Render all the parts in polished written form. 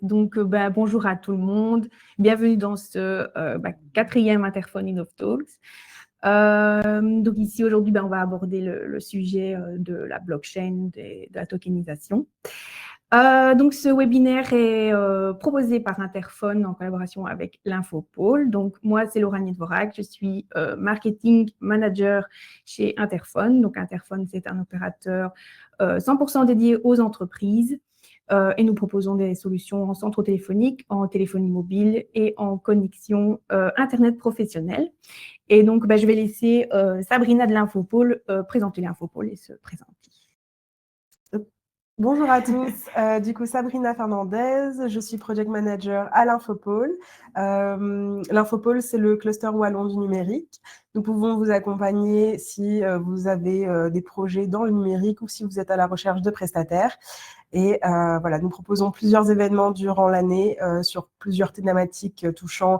Donc, bonjour à tout le monde. Bienvenue dans ce 4e Interphone Innov Talks. Donc ici, aujourd'hui, on va aborder le sujet de la blockchain, de la tokenisation. Donc, ce webinaire est proposé par Interphone en collaboration avec l'Infopôle. Donc, moi, c'est Laurent Dvorak. Je suis marketing manager chez Interphone. Donc, Interphone, c'est un opérateur 100% dédié aux entreprises. Et nous proposons des solutions en centre téléphonique, en téléphonie mobile et en connexion Internet professionnelle. Et donc, je vais laisser Sabrina de l'Infopôle présenter l'Infopôle et se présenter. Bonjour à tous, du coup Sabrina Fernandez, je suis Project Manager à l'Infopôle. L'Infopôle, c'est le cluster wallon du numérique. Nous pouvons vous accompagner si vous avez des projets dans le numérique ou si vous êtes à la recherche de prestataires. Et voilà, nous proposons plusieurs événements durant l'année sur plusieurs thématiques touchant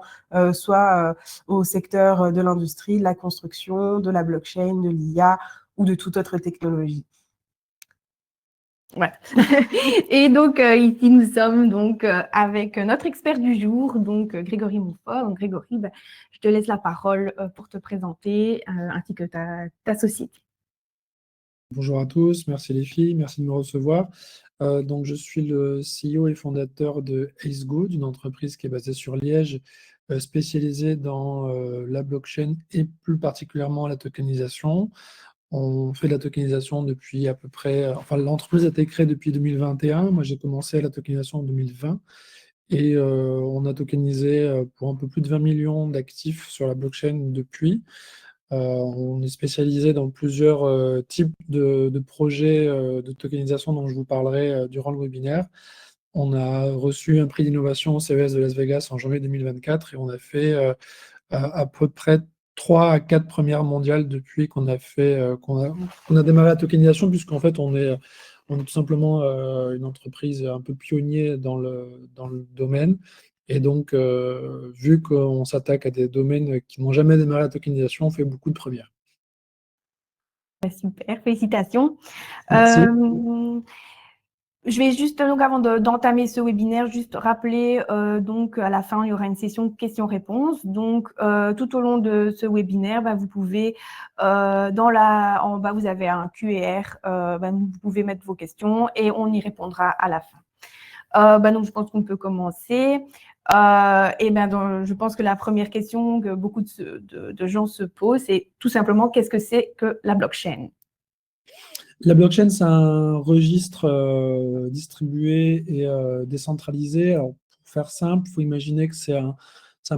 soit au secteur de l'industrie, de la construction, de la blockchain, de l'IA ou de toute autre technologie. Ouais. Et donc, ici, nous sommes donc avec notre expert du jour, donc Grégory Montfort. Donc, Grégory, je te laisse la parole pour te présenter ainsi que ta société. Bonjour à tous, merci les filles, merci de me recevoir. Donc, je suis le CEO et fondateur de AceGood, une entreprise qui est basée sur Liège, spécialisée dans la blockchain et plus particulièrement la tokenisation. On fait de la tokenisation depuis à peu près... Enfin, l'entreprise a été créée depuis 2021. Moi, j'ai commencé la tokenisation en 2020. Et on a tokenisé pour un peu plus de 20 millions d'actifs sur la blockchain depuis. On est spécialisé dans plusieurs types de projets de tokenisation dont je vous parlerai durant le webinaire. On a reçu un prix d'innovation au CES de Las Vegas en janvier 2024 et on a fait à peu près 3 à 4 premières mondiales depuis qu'on a démarré la tokenisation, puisqu'en fait on est tout simplement une entreprise un peu pionnier dans le domaine. Et donc, vu qu'on s'attaque à des domaines qui n'ont jamais démarré la tokenisation, on fait beaucoup de premières. Super, félicitations. Merci. Je vais juste, donc, avant d'entamer ce webinaire, juste rappeler, donc à la fin, il y aura une session questions-réponses. Donc, tout au long de ce webinaire, vous pouvez, en bas, vous avez un QR, vous pouvez mettre vos questions et on y répondra à la fin. Donc, je pense qu'on peut commencer. Je pense que la première question que beaucoup de gens se posent, c'est tout simplement, qu'est-ce que c'est que la blockchain ? La blockchain, c'est un registre distribué et décentralisé. Alors, pour faire simple, il faut imaginer que c'est un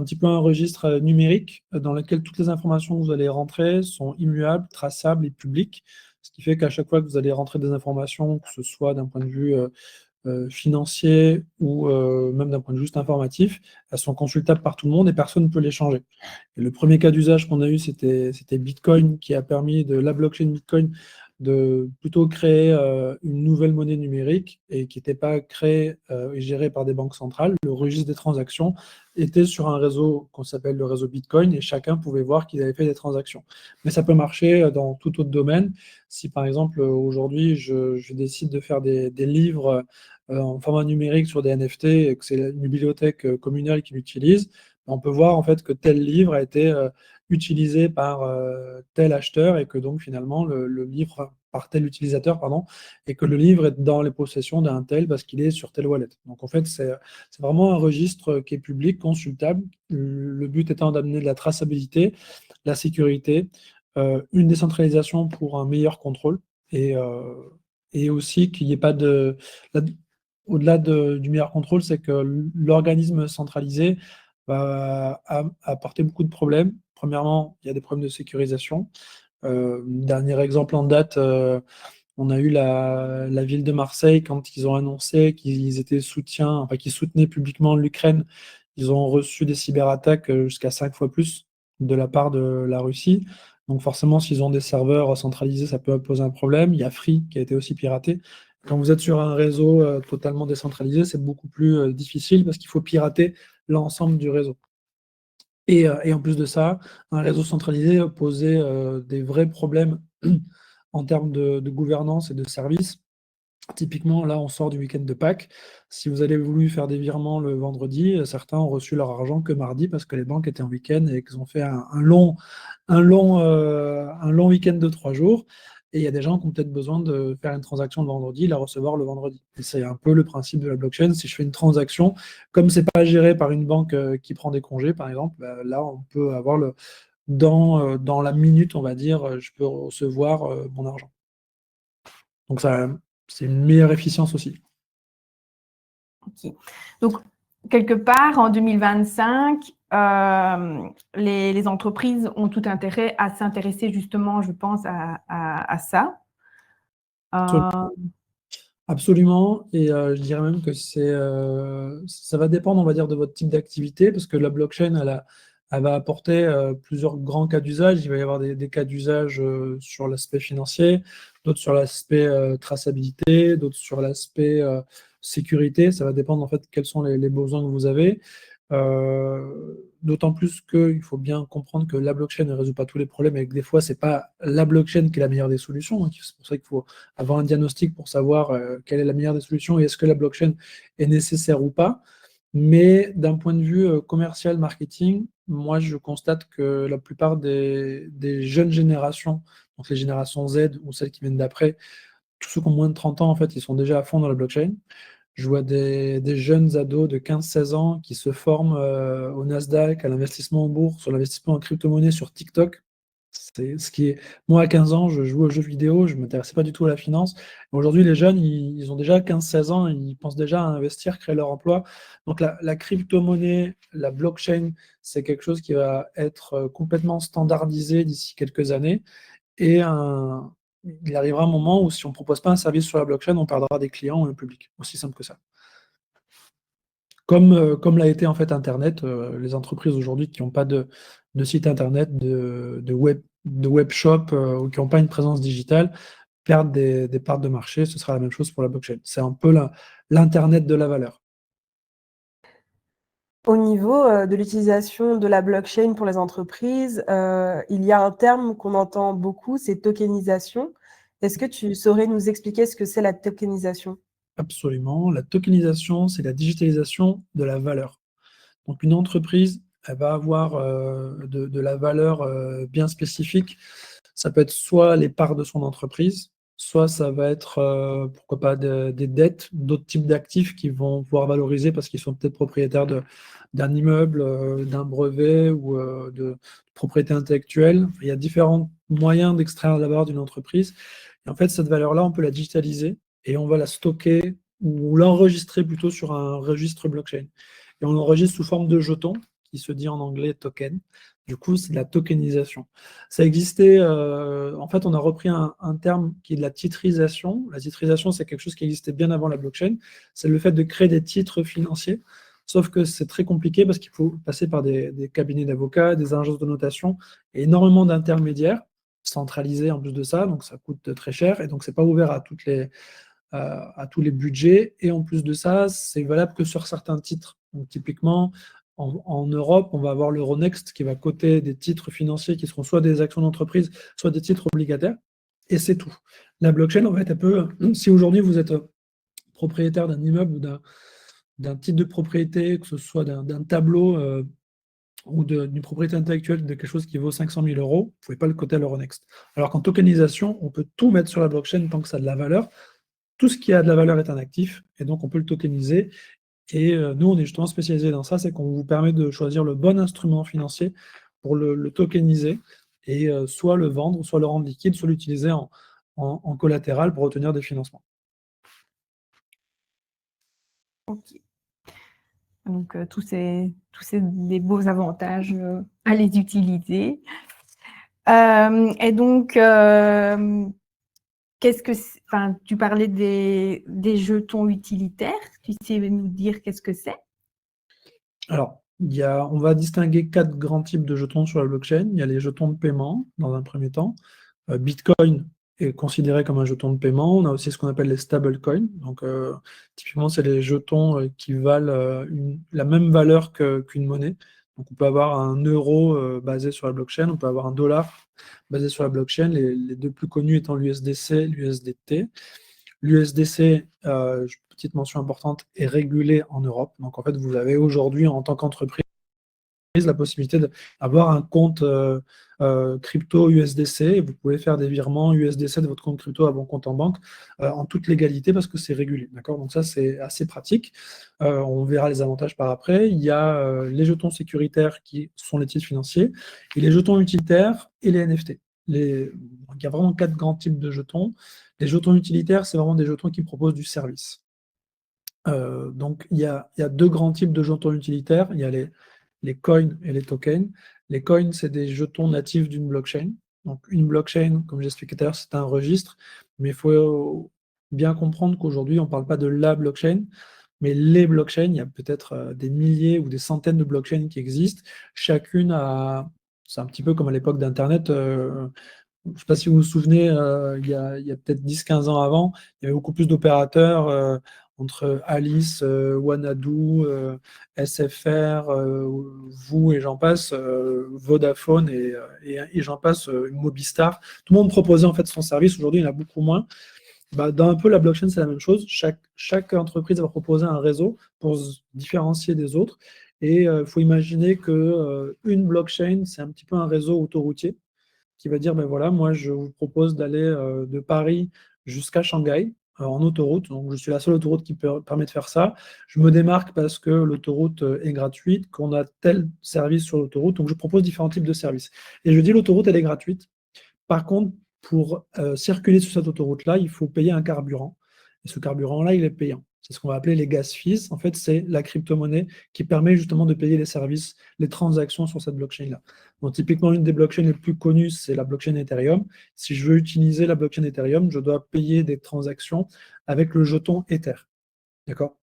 petit peu un registre numérique dans lequel toutes les informations que vous allez rentrer sont immuables, traçables et publiques. Ce qui fait qu'à chaque fois que vous allez rentrer des informations, que ce soit d'un point de vue financier ou même d'un point de vue juste informatif, elles sont consultables par tout le monde et personne ne peut les changer. Et le premier cas d'usage qu'on a eu, c'était Bitcoin, qui a permis de la blockchain Bitcoin de plutôt créer une nouvelle monnaie numérique et qui n'était pas créée et gérée par des banques centrales. Le registre des transactions était sur un réseau qu'on s'appelle le réseau Bitcoin et chacun pouvait voir qu'il avait fait des transactions. Mais ça peut marcher dans tout autre domaine. Si par exemple aujourd'hui je décide de faire des livres en format numérique sur des NFT et que c'est une bibliothèque communale qui l'utilise, on peut voir en fait que tel livre a été utilisé par tel acheteur et que donc finalement le livre par tel utilisateur, pardon, et que le livre est dans les possessions d'un tel parce qu'il est sur telle wallet. Donc en fait, c'est vraiment un registre qui est public, consultable. Le but étant d'amener de la traçabilité, la sécurité, une décentralisation pour un meilleur contrôle et aussi qu'il n'y ait pas de... Au-delà du meilleur contrôle, c'est que l'organisme centralisé va apporter beaucoup de problèmes. Premièrement, il y a des problèmes de sécurisation. Dernier exemple en date, on a eu la ville de Marseille quand ils ont annoncé qu'ils qu'ils soutenaient publiquement l'Ukraine. Ils ont reçu des cyberattaques jusqu'à 5 fois plus de la part de la Russie. Donc forcément, s'ils ont des serveurs centralisés, ça peut poser un problème. Il y a Free qui a été aussi piraté. Quand vous êtes sur un réseau totalement décentralisé, c'est beaucoup plus difficile parce qu'il faut pirater l'ensemble du réseau. Et en plus de ça, un réseau centralisé posait des vrais problèmes en termes de gouvernance et de services. Typiquement, là, on sort du week-end de Pâques. Si vous avez voulu faire des virements le vendredi, certains ont reçu leur argent que mardi parce que les banques étaient en week-end et qu'ils ont fait un long week-end de 3 jours. Et il y a des gens qui ont peut-être besoin de faire une transaction le vendredi, la recevoir le vendredi. Et c'est un peu le principe de la blockchain. Si je fais une transaction, comme c'est pas géré par une banque qui prend des congés, par exemple, bah, là, on peut avoir dans la minute, on va dire, je peux recevoir mon argent. Donc ça, c'est une meilleure efficience aussi. Ok. Donc, quelque part, en 2025, les entreprises ont tout intérêt à s'intéresser justement, je pense, à ça. Absolument. Et je dirais même que ça va dépendre, on va dire, de votre type d'activité, parce que la blockchain, elle va apporter plusieurs grands cas d'usage. Il va y avoir des cas d'usage sur l'aspect financier, d'autres sur l'aspect traçabilité, d'autres sur l'aspect sécurité. Ça va dépendre en fait quels sont les besoins que vous avez. D'autant plus qu'il faut bien comprendre que la blockchain ne résout pas tous les problèmes et que des fois, ce n'est pas la blockchain qui est la meilleure des solutions. Hein. C'est pour ça qu'il faut avoir un diagnostic pour savoir quelle est la meilleure des solutions et est-ce que la blockchain est nécessaire ou pas. Mais d'un point de vue commercial, marketing, moi, je constate que la plupart des jeunes générations, donc les générations Z ou celles qui viennent d'après, tous ceux qui ont moins de 30 ans, en fait, ils sont déjà à fond dans la blockchain. Je vois des jeunes ados de 15-16 ans qui se forment au Nasdaq, à l'investissement en bourse, sur l'investissement en crypto-monnaie, sur TikTok. C'est ce qui est... Moi, à 15 ans, je jouais aux jeux vidéo, je ne m'intéressais pas du tout à la finance. Aujourd'hui, les jeunes, ils ont déjà 15-16 ans, ils pensent déjà à investir, créer leur emploi. Donc, la crypto-monnaie, la blockchain, c'est quelque chose qui va être complètement standardisé d'ici quelques années. Et il arrivera un moment où si on ne propose pas un service sur la blockchain, on perdra des clients ou un public. Aussi simple que ça. Comme l'a été en fait Internet, les entreprises aujourd'hui qui n'ont pas de site Internet, de web shop ou qui n'ont pas une présence digitale perdent des parts de marché. Ce sera la même chose pour la blockchain. C'est un peu l'Internet de la valeur. Au niveau de l'utilisation de la blockchain pour les entreprises, il y a un terme qu'on entend beaucoup, c'est tokenisation. Est-ce que tu saurais nous expliquer ce que c'est la tokenisation? Absolument. La tokenisation, c'est la digitalisation de la valeur. Donc une entreprise, elle va avoir de la valeur bien spécifique. Ça peut être soit les parts de son entreprise, soit ça va être, pourquoi pas, des dettes, d'autres types d'actifs qui vont pouvoir valoriser parce qu'ils sont peut-être propriétaires d'un immeuble, d'un brevet ou de propriété intellectuelle. Il y a différents moyens d'extraire la valeur d'une entreprise. Et en fait, cette valeur-là, on peut la digitaliser et on va la stocker ou l'enregistrer plutôt sur un registre blockchain. Et on l'enregistre sous forme de jetons, qui se dit en anglais token. Du coup, c'est de la tokenisation. Ça existait, en fait, on a repris un terme qui est de la titrisation. La titrisation, c'est quelque chose qui existait bien avant la blockchain. C'est le fait de créer des titres financiers. Sauf que c'est très compliqué parce qu'il faut passer par des cabinets d'avocats, des agences de notation et énormément d'intermédiaires centralisés en plus de ça. Donc, ça coûte très cher et donc, c'est pas ouvert à tous les budgets. Et en plus de ça, c'est valable que sur certains titres. Donc, typiquement, en Europe, on va avoir l'Euronext qui va coter des titres financiers qui seront soit des actions d'entreprise, soit des titres obligataires. Et c'est tout. La blockchain, en fait, un peu, si aujourd'hui vous êtes propriétaire d'un immeuble ou d'un titre de propriété, que ce soit d'un tableau ou d'une propriété intellectuelle de quelque chose qui vaut 500 000 euros, vous ne pouvez pas le coter à l'Euronext. Alors qu'en tokenisation, on peut tout mettre sur la blockchain tant que ça a de la valeur. Tout ce qui a de la valeur est un actif, et donc on peut le tokeniser. Et nous, on est justement spécialisé dans ça, c'est qu'on vous permet de choisir le bon instrument financier pour le tokeniser, et soit le vendre, soit le rendre liquide, soit l'utiliser en collatéral pour obtenir des financements. Ok. Donc, tous ces des beaux avantages à les utiliser. Et donc, tu parlais des jetons utilitaires. Tu sais nous dire qu'est-ce que c'est? Alors, on va distinguer 4 grands types de jetons sur la blockchain. Il y a les jetons de paiement, dans un premier temps. Bitcoin est considéré comme un jeton de paiement. On a aussi ce qu'on appelle les stablecoins. Donc, typiquement, c'est les jetons qui valent la même valeur qu'une monnaie. Donc, on peut avoir un euro basé sur la blockchain, on peut avoir un dollar basé sur la blockchain, les deux plus connus étant l'USDC et l'USDT. L'USDC, petite mention importante, est régulé en Europe. Donc, en fait, vous avez aujourd'hui, en tant qu'entreprise, la possibilité d'avoir un compte crypto USDC et vous pouvez faire des virements USDC de votre compte crypto à vos comptes en banque en toute légalité parce que c'est régulé. D'accord? Donc ça, c'est assez pratique. On verra les avantages par après. Il y a les jetons sécuritaires qui sont les titres financiers et les jetons utilitaires et les NFT. Il y a vraiment 4 grands types de jetons. Les jetons utilitaires, c'est vraiment des jetons qui proposent du service. Donc, il y a 2 grands types de jetons utilitaires. Il y a les coins et les tokens. Les coins, c'est des jetons natifs d'une blockchain. Donc, une blockchain, comme j'expliquais tout à l'heure, c'est un registre, mais il faut bien comprendre qu'aujourd'hui, on ne parle pas de la blockchain, mais les blockchains, il y a peut-être des milliers ou des centaines de blockchains qui existent. Chacune a, c'est un petit peu comme à l'époque d'Internet. Je ne sais pas si vous vous souvenez, il y a peut-être 10-15 ans avant, il y avait beaucoup plus d'opérateurs entre Alice, Wanadu, SFR, vous et j'en passe, Vodafone et j'en passe, Mobistar. Tout le monde proposait en fait son service. Aujourd'hui, il y en a beaucoup moins. Dans un peu la blockchain, c'est la même chose. Chaque entreprise va proposer un réseau pour se différencier des autres. Et il faut imaginer qu'une blockchain, c'est un petit peu un réseau autoroutier qui va dire, ben voilà, moi je vous propose d'aller de Paris jusqu'à Shanghai en autoroute. Donc je suis la seule autoroute qui permet de faire ça. Je me démarque parce que l'autoroute est gratuite, qu'on a tel service sur l'autoroute. Donc je propose différents types de services. Et je dis l'autoroute, elle est gratuite. Par contre, pour circuler sur cette autoroute-là, il faut payer un carburant. Et ce carburant-là, il est payant. C'est ce qu'on va appeler les gas fees. En fait, c'est la crypto-monnaie qui permet justement de payer les services, les transactions sur cette blockchain-là. Donc, typiquement, une des blockchains les plus connues, c'est la blockchain Ethereum. Si je veux utiliser la blockchain Ethereum, je dois payer des transactions avec le jeton Ether. D'accord?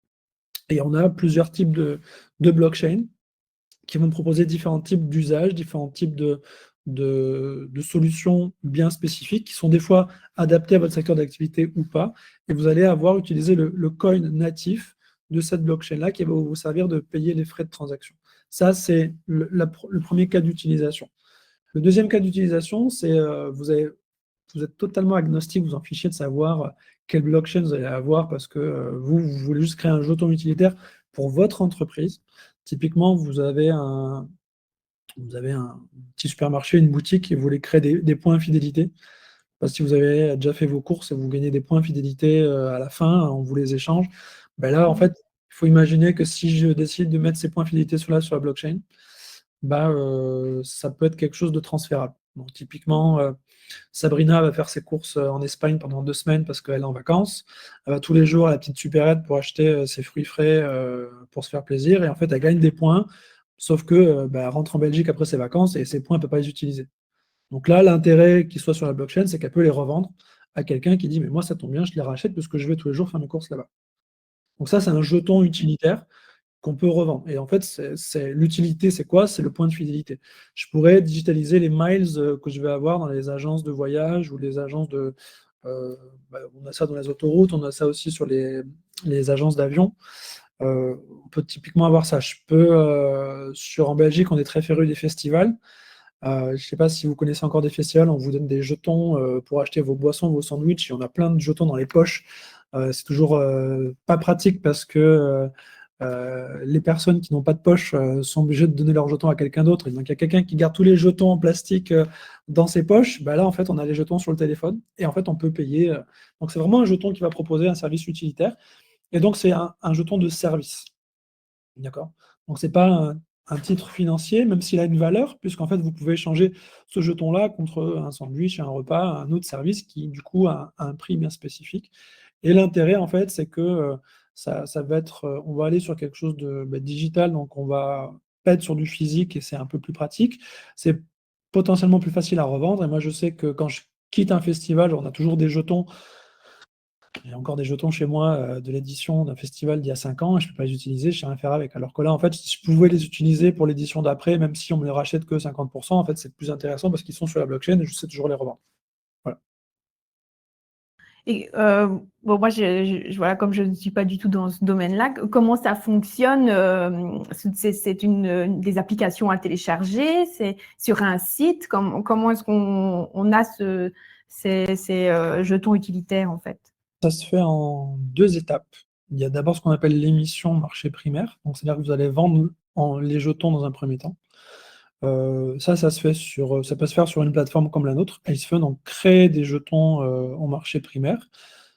Et on a plusieurs types de blockchains qui vont proposer différents types d'usages, différents types de solutions bien spécifiques qui sont des fois adaptées à votre secteur d'activité ou pas. Et vous allez avoir utilisé le coin natif de cette blockchain-là qui va vous servir de payer les frais de transaction. Ça, c'est le premier cas d'utilisation. Le deuxième cas d'utilisation, c'est vous êtes totalement agnostique, vous en fichez de savoir quelle blockchain vous allez avoir parce que vous voulez juste créer un jeton utilitaire pour votre entreprise. Typiquement, vous avez un petit supermarché, une boutique et vous voulez créer des points fidélité. Parce que si vous avez déjà fait vos courses et vous gagnez des points fidélité à la fin, on vous les échange. Ben là, en fait, il faut imaginer que si je décide de mettre ces points fidélité sur la blockchain, ça peut être quelque chose de transférable. Donc, typiquement, Sabrina va faire ses courses en Espagne pendant 2 semaines parce qu'elle est en vacances. Elle va tous les jours à la petite supérette pour acheter ses fruits frais pour se faire plaisir. Et en fait, elle gagne des points, sauf que elle rentre en Belgique après ses vacances et ses points, elle ne peut pas les utiliser. Donc là, l'intérêt qu'il soit sur la blockchain, c'est qu'elle peut les revendre à quelqu'un qui dit « mais moi, ça tombe bien, je les rachète parce que je vais tous les jours faire mes courses là-bas ». Donc ça, c'est un jeton utilitaire qu'on peut revendre. Et en fait, l'utilité, c'est quoi? C'est le point de fidélité. Je pourrais digitaliser les miles que je vais avoir dans les agences de voyage ou les agences de... on a ça dans les autoroutes, on a ça aussi sur les agences d'avion. On peut typiquement avoir ça. En Belgique, on est très féru des festivals. Je ne sais pas si vous connaissez encore des festivals, on vous donne des jetons pour acheter vos boissons, vos sandwichs, et on a plein de jetons dans les poches. C'est toujours pas pratique parce que les personnes qui n'ont pas de poche sont obligées de donner leurs jetons à quelqu'un d'autre. Et donc, il y a quelqu'un qui garde tous les jetons en plastique dans ses poches. Là, en fait, on a les jetons sur le téléphone et en fait, on peut payer. Donc, c'est vraiment un jeton qui va proposer un service utilitaire. Et donc, c'est un jeton de service. D'accord? Donc, ce n'est pas un titre financier, même s'il a une valeur, puisqu'en fait, vous pouvez échanger ce jeton-là contre un sandwich, un repas, un autre service qui, du coup, a un prix bien spécifique. Et l'intérêt, en fait, c'est que ça va être, on va aller sur quelque chose de digital, donc on va pas être sur du physique et c'est un peu plus pratique. C'est potentiellement plus facile à revendre. Et moi, je sais que quand je quitte un festival, on a toujours des jetons. J'ai encore des jetons chez moi de l'édition d'un festival d'il y a 5 ans et je ne peux pas les utiliser, je ne sais rien faire avec. Alors que là, en fait, si je pouvais les utiliser pour l'édition d'après, même si on me les rachète que 50%, en fait, c'est plus intéressant parce qu'ils sont sur la blockchain et je sais toujours les revendre. Voilà. Et bon, moi, voilà, comme je ne suis pas du tout dans ce domaine-là, comment ça fonctionne? C'est des applications à télécharger? C'est sur un site? Comment est-ce qu'on a ces jetons utilitaires, en fait? Ça se fait en 2 étapes. Il y a d'abord ce qu'on appelle l'émission marché primaire. Donc, c'est-à-dire que vous allez vendre les jetons dans un premier temps. Ça se fait ça peut se faire sur une plateforme comme la nôtre. Icefun, on crée des jetons en marché primaire.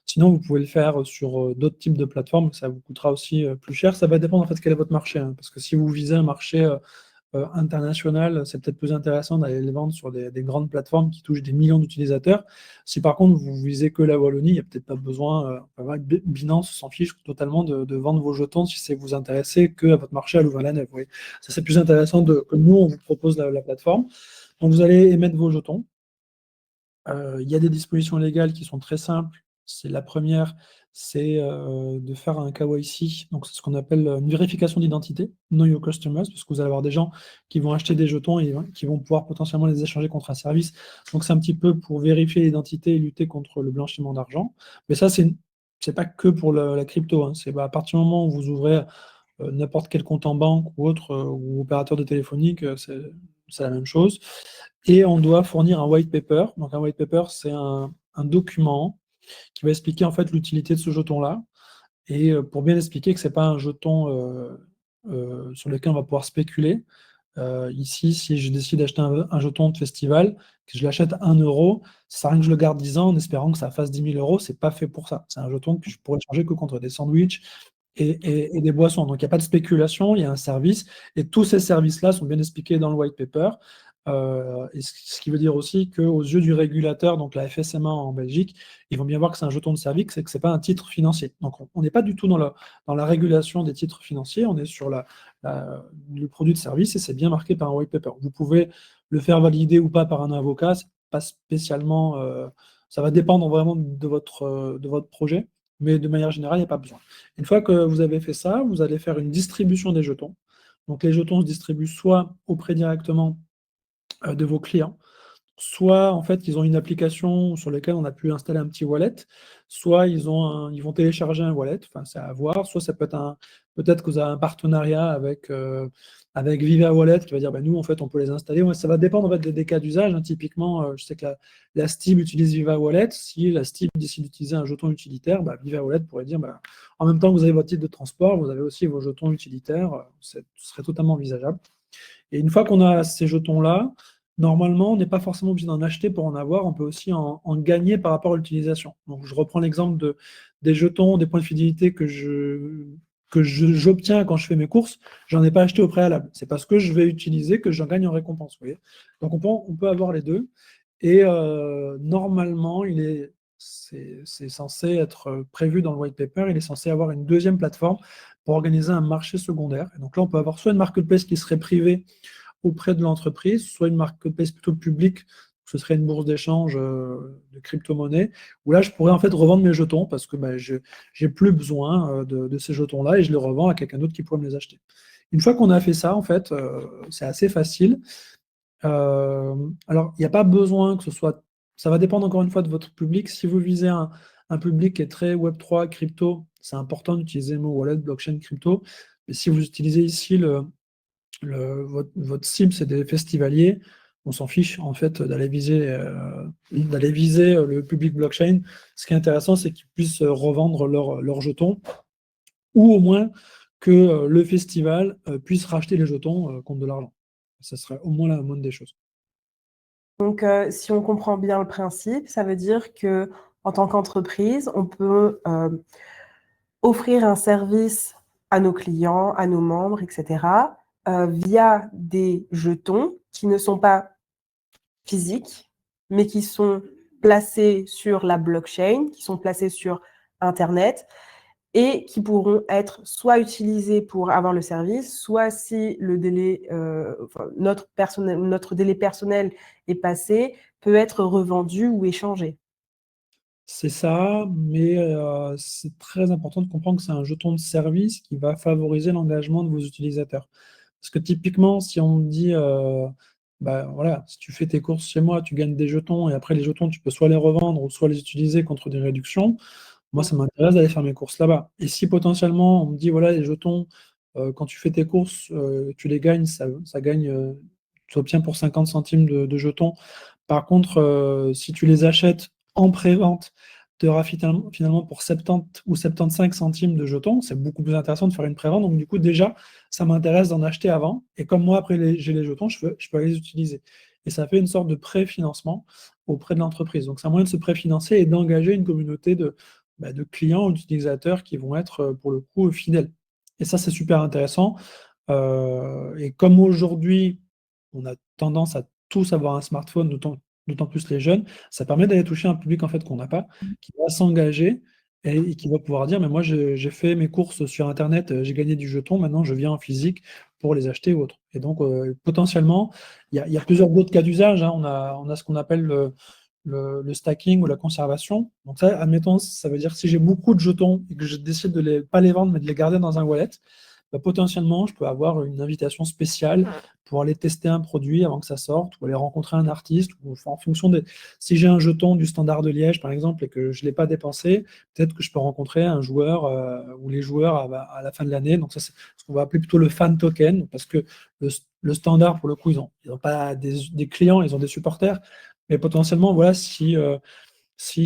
Sinon, vous pouvez le faire sur d'autres types de plateformes. Ça vous coûtera aussi plus cher. Ça va dépendre en fait quel est votre marché, hein. Parce que si vous visez un marché international, c'est peut-être plus intéressant d'aller les vendre sur des grandes plateformes qui touchent des millions d'utilisateurs. Si par contre vous visez que la Wallonie, il n'y a peut-être pas besoin, Binance s'en fiche totalement de vendre vos jetons si c'est vous intéressez que à votre marché à Louvain-la-Neuve. Oui. Ça c'est plus intéressant que nous, on vous propose la plateforme. Donc vous allez émettre vos jetons. Il y a des dispositions légales qui sont très simples. C'est la première, c'est de faire un KYC, donc c'est ce qu'on appelle une vérification d'identité, Know Your Customers, parce que vous allez avoir des gens qui vont acheter des jetons et qui vont pouvoir potentiellement les échanger contre un service. Donc c'est un petit peu pour vérifier l'identité et lutter contre le blanchiment d'argent. Mais ça, c'est pas que pour la crypto, hein. C'est à partir du moment où vous ouvrez n'importe quel compte en banque ou autre, ou opérateur de téléphonique, c'est la même chose. Et on doit fournir un white paper. Donc un white paper, c'est un document qui va expliquer en fait l'utilité de ce jeton-là. Et pour bien expliquer que ce n'est pas un jeton sur lequel on va pouvoir spéculer. Ici, si je décide d'acheter un jeton de festival, que je l'achète à 1 euro, ça sert à rien que je le garde 10 ans en espérant que ça fasse 10 000 euros. C'est pas fait pour ça. C'est un jeton que je pourrais changer que contre des sandwichs et des boissons. Donc il n'y a pas de spéculation, il y a un service. Et tous ces services-là sont bien expliqués dans le white paper. Et ce qui veut dire aussi qu'aux yeux du régulateur, donc la FSMA en Belgique, ils vont bien voir que c'est un jeton de service, c'est que ce n'est pas un titre financier. Donc on n'est pas du tout dans la régulation des titres financiers, on est sur le produit de service et c'est bien marqué par un white paper. Vous pouvez le faire valider ou pas par un avocat, c'est pas spécialement, ça va dépendre vraiment de votre projet, mais de manière générale, il n'y a pas besoin. Une fois que vous avez fait ça, vous allez faire une distribution des jetons. Donc les jetons se distribuent soit auprès directement de vos clients. Soit, en fait, ils ont une application sur laquelle on a pu installer un petit wallet, soit ils vont télécharger un wallet, enfin, c'est à voir, soit ça peut être peut-être que vous avez un partenariat avec Viva Wallet qui va dire, nous, en fait, on peut les installer. Ouais, ça va dépendre, en fait, des cas d'usage, hein. Typiquement, je sais que la Steam utilise Viva Wallet. Si la Steam décide d'utiliser un jeton utilitaire, Viva Wallet pourrait dire, en même temps que vous avez votre titre de transport, vous avez aussi vos jetons utilitaires. Ce serait totalement envisageable. Et une fois qu'on a ces jetons-là, normalement, on n'est pas forcément obligé d'en acheter pour en avoir, on peut aussi en gagner par rapport à l'utilisation. Donc, je reprends l'exemple des jetons, des points de fidélité que j'obtiens quand je fais mes courses, j'en ai pas acheté au préalable. C'est parce que je vais utiliser que j'en gagne en récompense. Vous voyez. Donc, on peut avoir les deux. Et normalement, c'est censé être prévu dans le white paper, il est censé avoir une deuxième plateforme pour organiser un marché secondaire. Et donc là, on peut avoir soit une marketplace qui serait privée auprès de l'entreprise, soit une marketplace plutôt publique, ce serait une bourse d'échange de crypto-monnaie, où là, je pourrais en fait revendre mes jetons parce que je n'ai plus besoin de ces jetons-là et je les revends à quelqu'un d'autre qui pourrait me les acheter. Une fois qu'on a fait ça, en fait, c'est assez facile. Alors, il n'y a pas besoin que ce soit... Ça va dépendre encore une fois de votre public. Si vous visez un public qui est très Web3, crypto, c'est important d'utiliser le mot wallet, blockchain, crypto. Mais si vous utilisez ici votre cible, c'est des festivaliers, on s'en fiche en fait d'aller viser le public blockchain. Ce qui est intéressant, c'est qu'ils puissent revendre leurs jetons, ou au moins que le festival puisse racheter les jetons contre de l'argent. Ça serait au moins la moindre des choses. Donc, si on comprend bien le principe, ça veut dire que en tant qu'entreprise, on peut offrir un service à nos clients, à nos membres, etc., via des jetons qui ne sont pas physiques, mais qui sont placés sur la blockchain, qui sont placés sur Internet et qui pourront être soit utilisés pour avoir le service, soit si le délai, notre délai personnel est passé, peut être revendu ou échangé. C'est ça, mais c'est très important de comprendre que c'est un jeton de service qui va favoriser l'engagement de vos utilisateurs. Parce que typiquement, si on me dit, voilà, si tu fais tes courses chez moi, tu gagnes des jetons, et après les jetons, tu peux soit les revendre ou soit les utiliser contre des réductions, moi, ça m'intéresse d'aller faire mes courses là-bas. Et si potentiellement, on me dit, voilà, les jetons, quand tu fais tes courses, tu les gagnes, ça gagne, tu obtiens pour 50 centimes de jetons. Par contre, si tu les achètes en pré-vente tu auras finalement pour 70 ou 75 centimes de jetons. C'est beaucoup plus intéressant de faire une prévente. Donc, du coup, déjà, ça m'intéresse d'en acheter avant. Et comme moi, après, j'ai les jetons, je peux aller les utiliser. Et ça fait une sorte de préfinancement auprès de l'entreprise. Donc, c'est un moyen de se préfinancer et d'engager une communauté de clients ou d'utilisateurs qui vont être, pour le coup, fidèles. Et ça, c'est super intéressant. Et comme aujourd'hui, on a tendance à tous avoir un smartphone, d'autant plus les jeunes, ça permet d'aller toucher un public en fait qu'on n'a pas, qui va s'engager et qui va pouvoir dire, mais moi j'ai fait mes courses sur Internet, j'ai gagné du jeton, maintenant je viens en physique pour les acheter ou autre. Et donc potentiellement, il y a plusieurs autres cas d'usage, hein. On a ce qu'on appelle le stacking ou la conservation. Donc ça, admettons, ça veut dire que si j'ai beaucoup de jetons et que je décide de pas les vendre, mais de les garder dans un wallet, potentiellement, je peux avoir une invitation spéciale pour aller tester un produit avant que ça sorte, ou aller rencontrer un artiste, ou en fonction des... Si j'ai un jeton du Standard de Liège, par exemple, et que je ne l'ai pas dépensé, peut-être que je peux rencontrer un joueur ou les joueurs à la fin de l'année. Donc ça, c'est ce qu'on va appeler plutôt le fan token, parce que le Standard, pour le coup, ils n'ont pas des clients, ils ont des supporters, mais potentiellement, voilà, si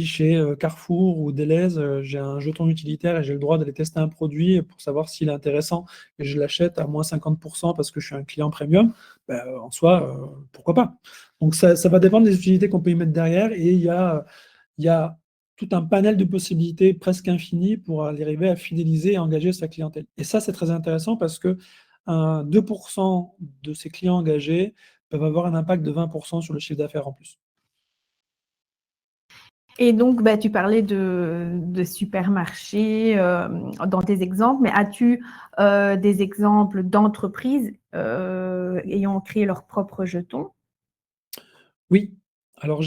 chez Carrefour ou Deleuze, j'ai un jeton utilitaire et j'ai le droit d'aller tester un produit pour savoir s'il est intéressant et je l'achète à moins 50% parce que je suis un client premium, en soi, pourquoi pas? Donc ça va dépendre des utilités qu'on peut y mettre derrière et il y a tout un panel de possibilités presque infinies pour arriver à fidéliser et engager sa clientèle. Et ça, c'est très intéressant parce que 2% de ces clients engagés peuvent avoir un impact de 20% sur le chiffre d'affaires en plus. Et donc, tu parlais de supermarchés dans tes exemples, mais as-tu des exemples d'entreprises ayant créé leurs propres jetons? Oui, alors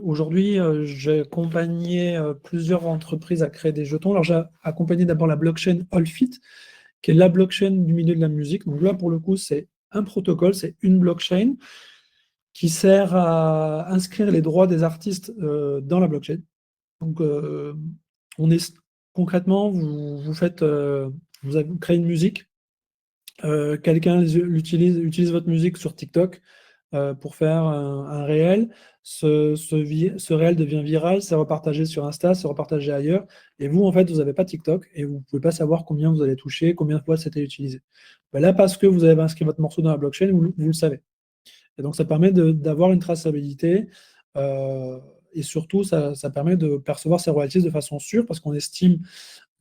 aujourd'hui, j'ai accompagné plusieurs entreprises à créer des jetons. Alors, j'ai accompagné d'abord la blockchain Allfit, qui est la blockchain du milieu de la musique. Donc là, pour le coup, c'est un protocole, c'est une blockchain qui sert à inscrire les droits des artistes dans la blockchain. Donc, concrètement, vous créez une musique, quelqu'un utilise votre musique sur TikTok pour faire un réel. Ce réel devient viral, c'est repartagé sur Insta, c'est repartagé ailleurs. Et vous, en fait, vous n'avez pas TikTok et vous ne pouvez pas savoir combien vous allez toucher, combien de fois c'était utilisé. Là, parce que vous avez inscrit votre morceau dans la blockchain, vous le savez. Et donc, ça permet d'avoir une traçabilité et surtout, ça permet de percevoir ces royalties de façon sûre parce qu'on estime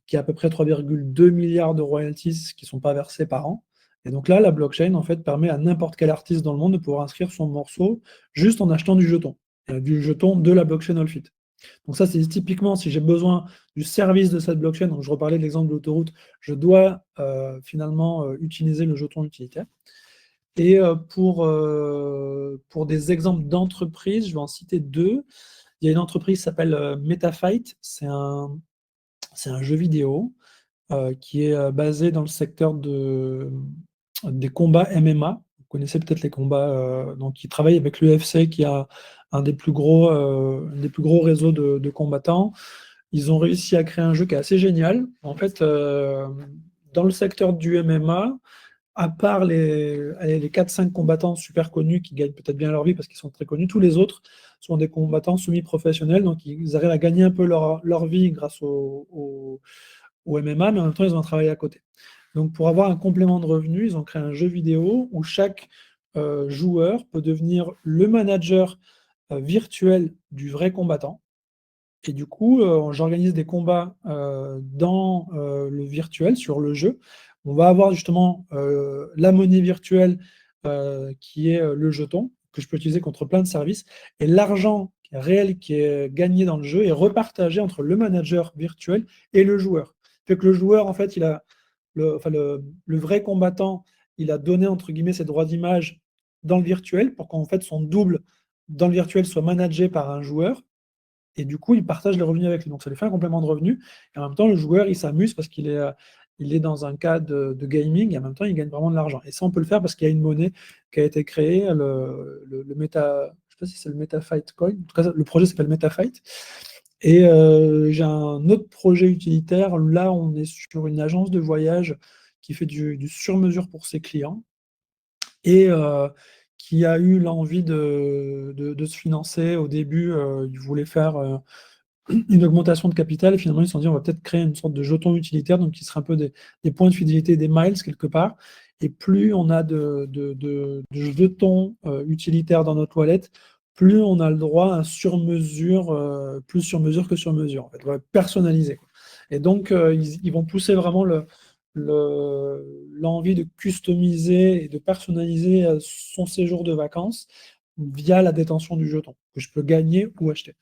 qu'il y a à peu près 3,2 milliards de royalties qui ne sont pas versés par an. Et donc là, la blockchain, en fait, permet à n'importe quel artiste dans le monde de pouvoir inscrire son morceau juste en achetant du jeton de la blockchain Allfit. Donc ça, c'est typiquement, si j'ai besoin du service de cette blockchain, donc je reparlais de l'exemple de l'autoroute, je dois finalement utiliser le jeton utilitaire. Et pour des exemples d'entreprises, je vais en citer deux. Il y a une entreprise qui s'appelle MetaFight, c'est un jeu vidéo qui est basé dans le secteur des combats MMA. Vous connaissez peut-être les combats, donc ils travaillent avec l'UFC qui a un des plus gros réseaux de combattants. Ils ont réussi à créer un jeu qui est assez génial. En fait, dans le secteur du MMA, à part les 4-5 combattants super connus qui gagnent peut-être bien leur vie parce qu'ils sont très connus, tous les autres sont des combattants semi-professionnels, donc ils arrivent à gagner un peu leur vie grâce au MMA, mais en même temps, ils ont un travail à côté. Donc, pour avoir un complément de revenus, ils ont créé un jeu vidéo où chaque joueur peut devenir le manager virtuel du vrai combattant. Et du coup, j'organise des combats dans le virtuel, sur le jeu. On va avoir justement la monnaie virtuelle qui est le jeton, que je peux utiliser contre plein de services. Et l'argent réel qui est gagné dans le jeu est repartagé entre le manager virtuel et le joueur. Fait que le joueur, en fait, le vrai combattant, il a donné, entre guillemets, ses droits d'image dans le virtuel pour qu'en fait, son double dans le virtuel soit managé par un joueur. Et du coup, il partage les revenus avec lui. Donc, ça lui fait un complément de revenus. Et en même temps, le joueur, il s'amuse parce qu'il est dans un cas de gaming et en même temps, il gagne vraiment de l'argent. Et ça, on peut le faire parce qu'il y a une monnaie qui a été créée, le Meta, je ne sais pas si c'est le MetaFight Coin. En tout cas, le projet s'appelle MetaFight. Et j'ai un autre projet utilitaire. Là, on est sur une agence de voyage qui fait du sur-mesure pour ses clients et qui a eu l'envie de se financer. Au début, il voulait faire une augmentation de capital, et finalement ils se sont dit on va peut-être créer une sorte de jeton utilitaire, donc qui serait un peu des points de fidélité, des miles quelque part, et plus on a de jetons utilitaires dans notre wallet, plus on a le droit à un sur-mesure, plus sur mesure que sur mesure, en fait, ouais, personnalisé, quoi. Et donc ils vont pousser vraiment l'envie de customiser et de personnaliser son séjour de vacances via la détention du jeton, que je peux gagner ou acheter.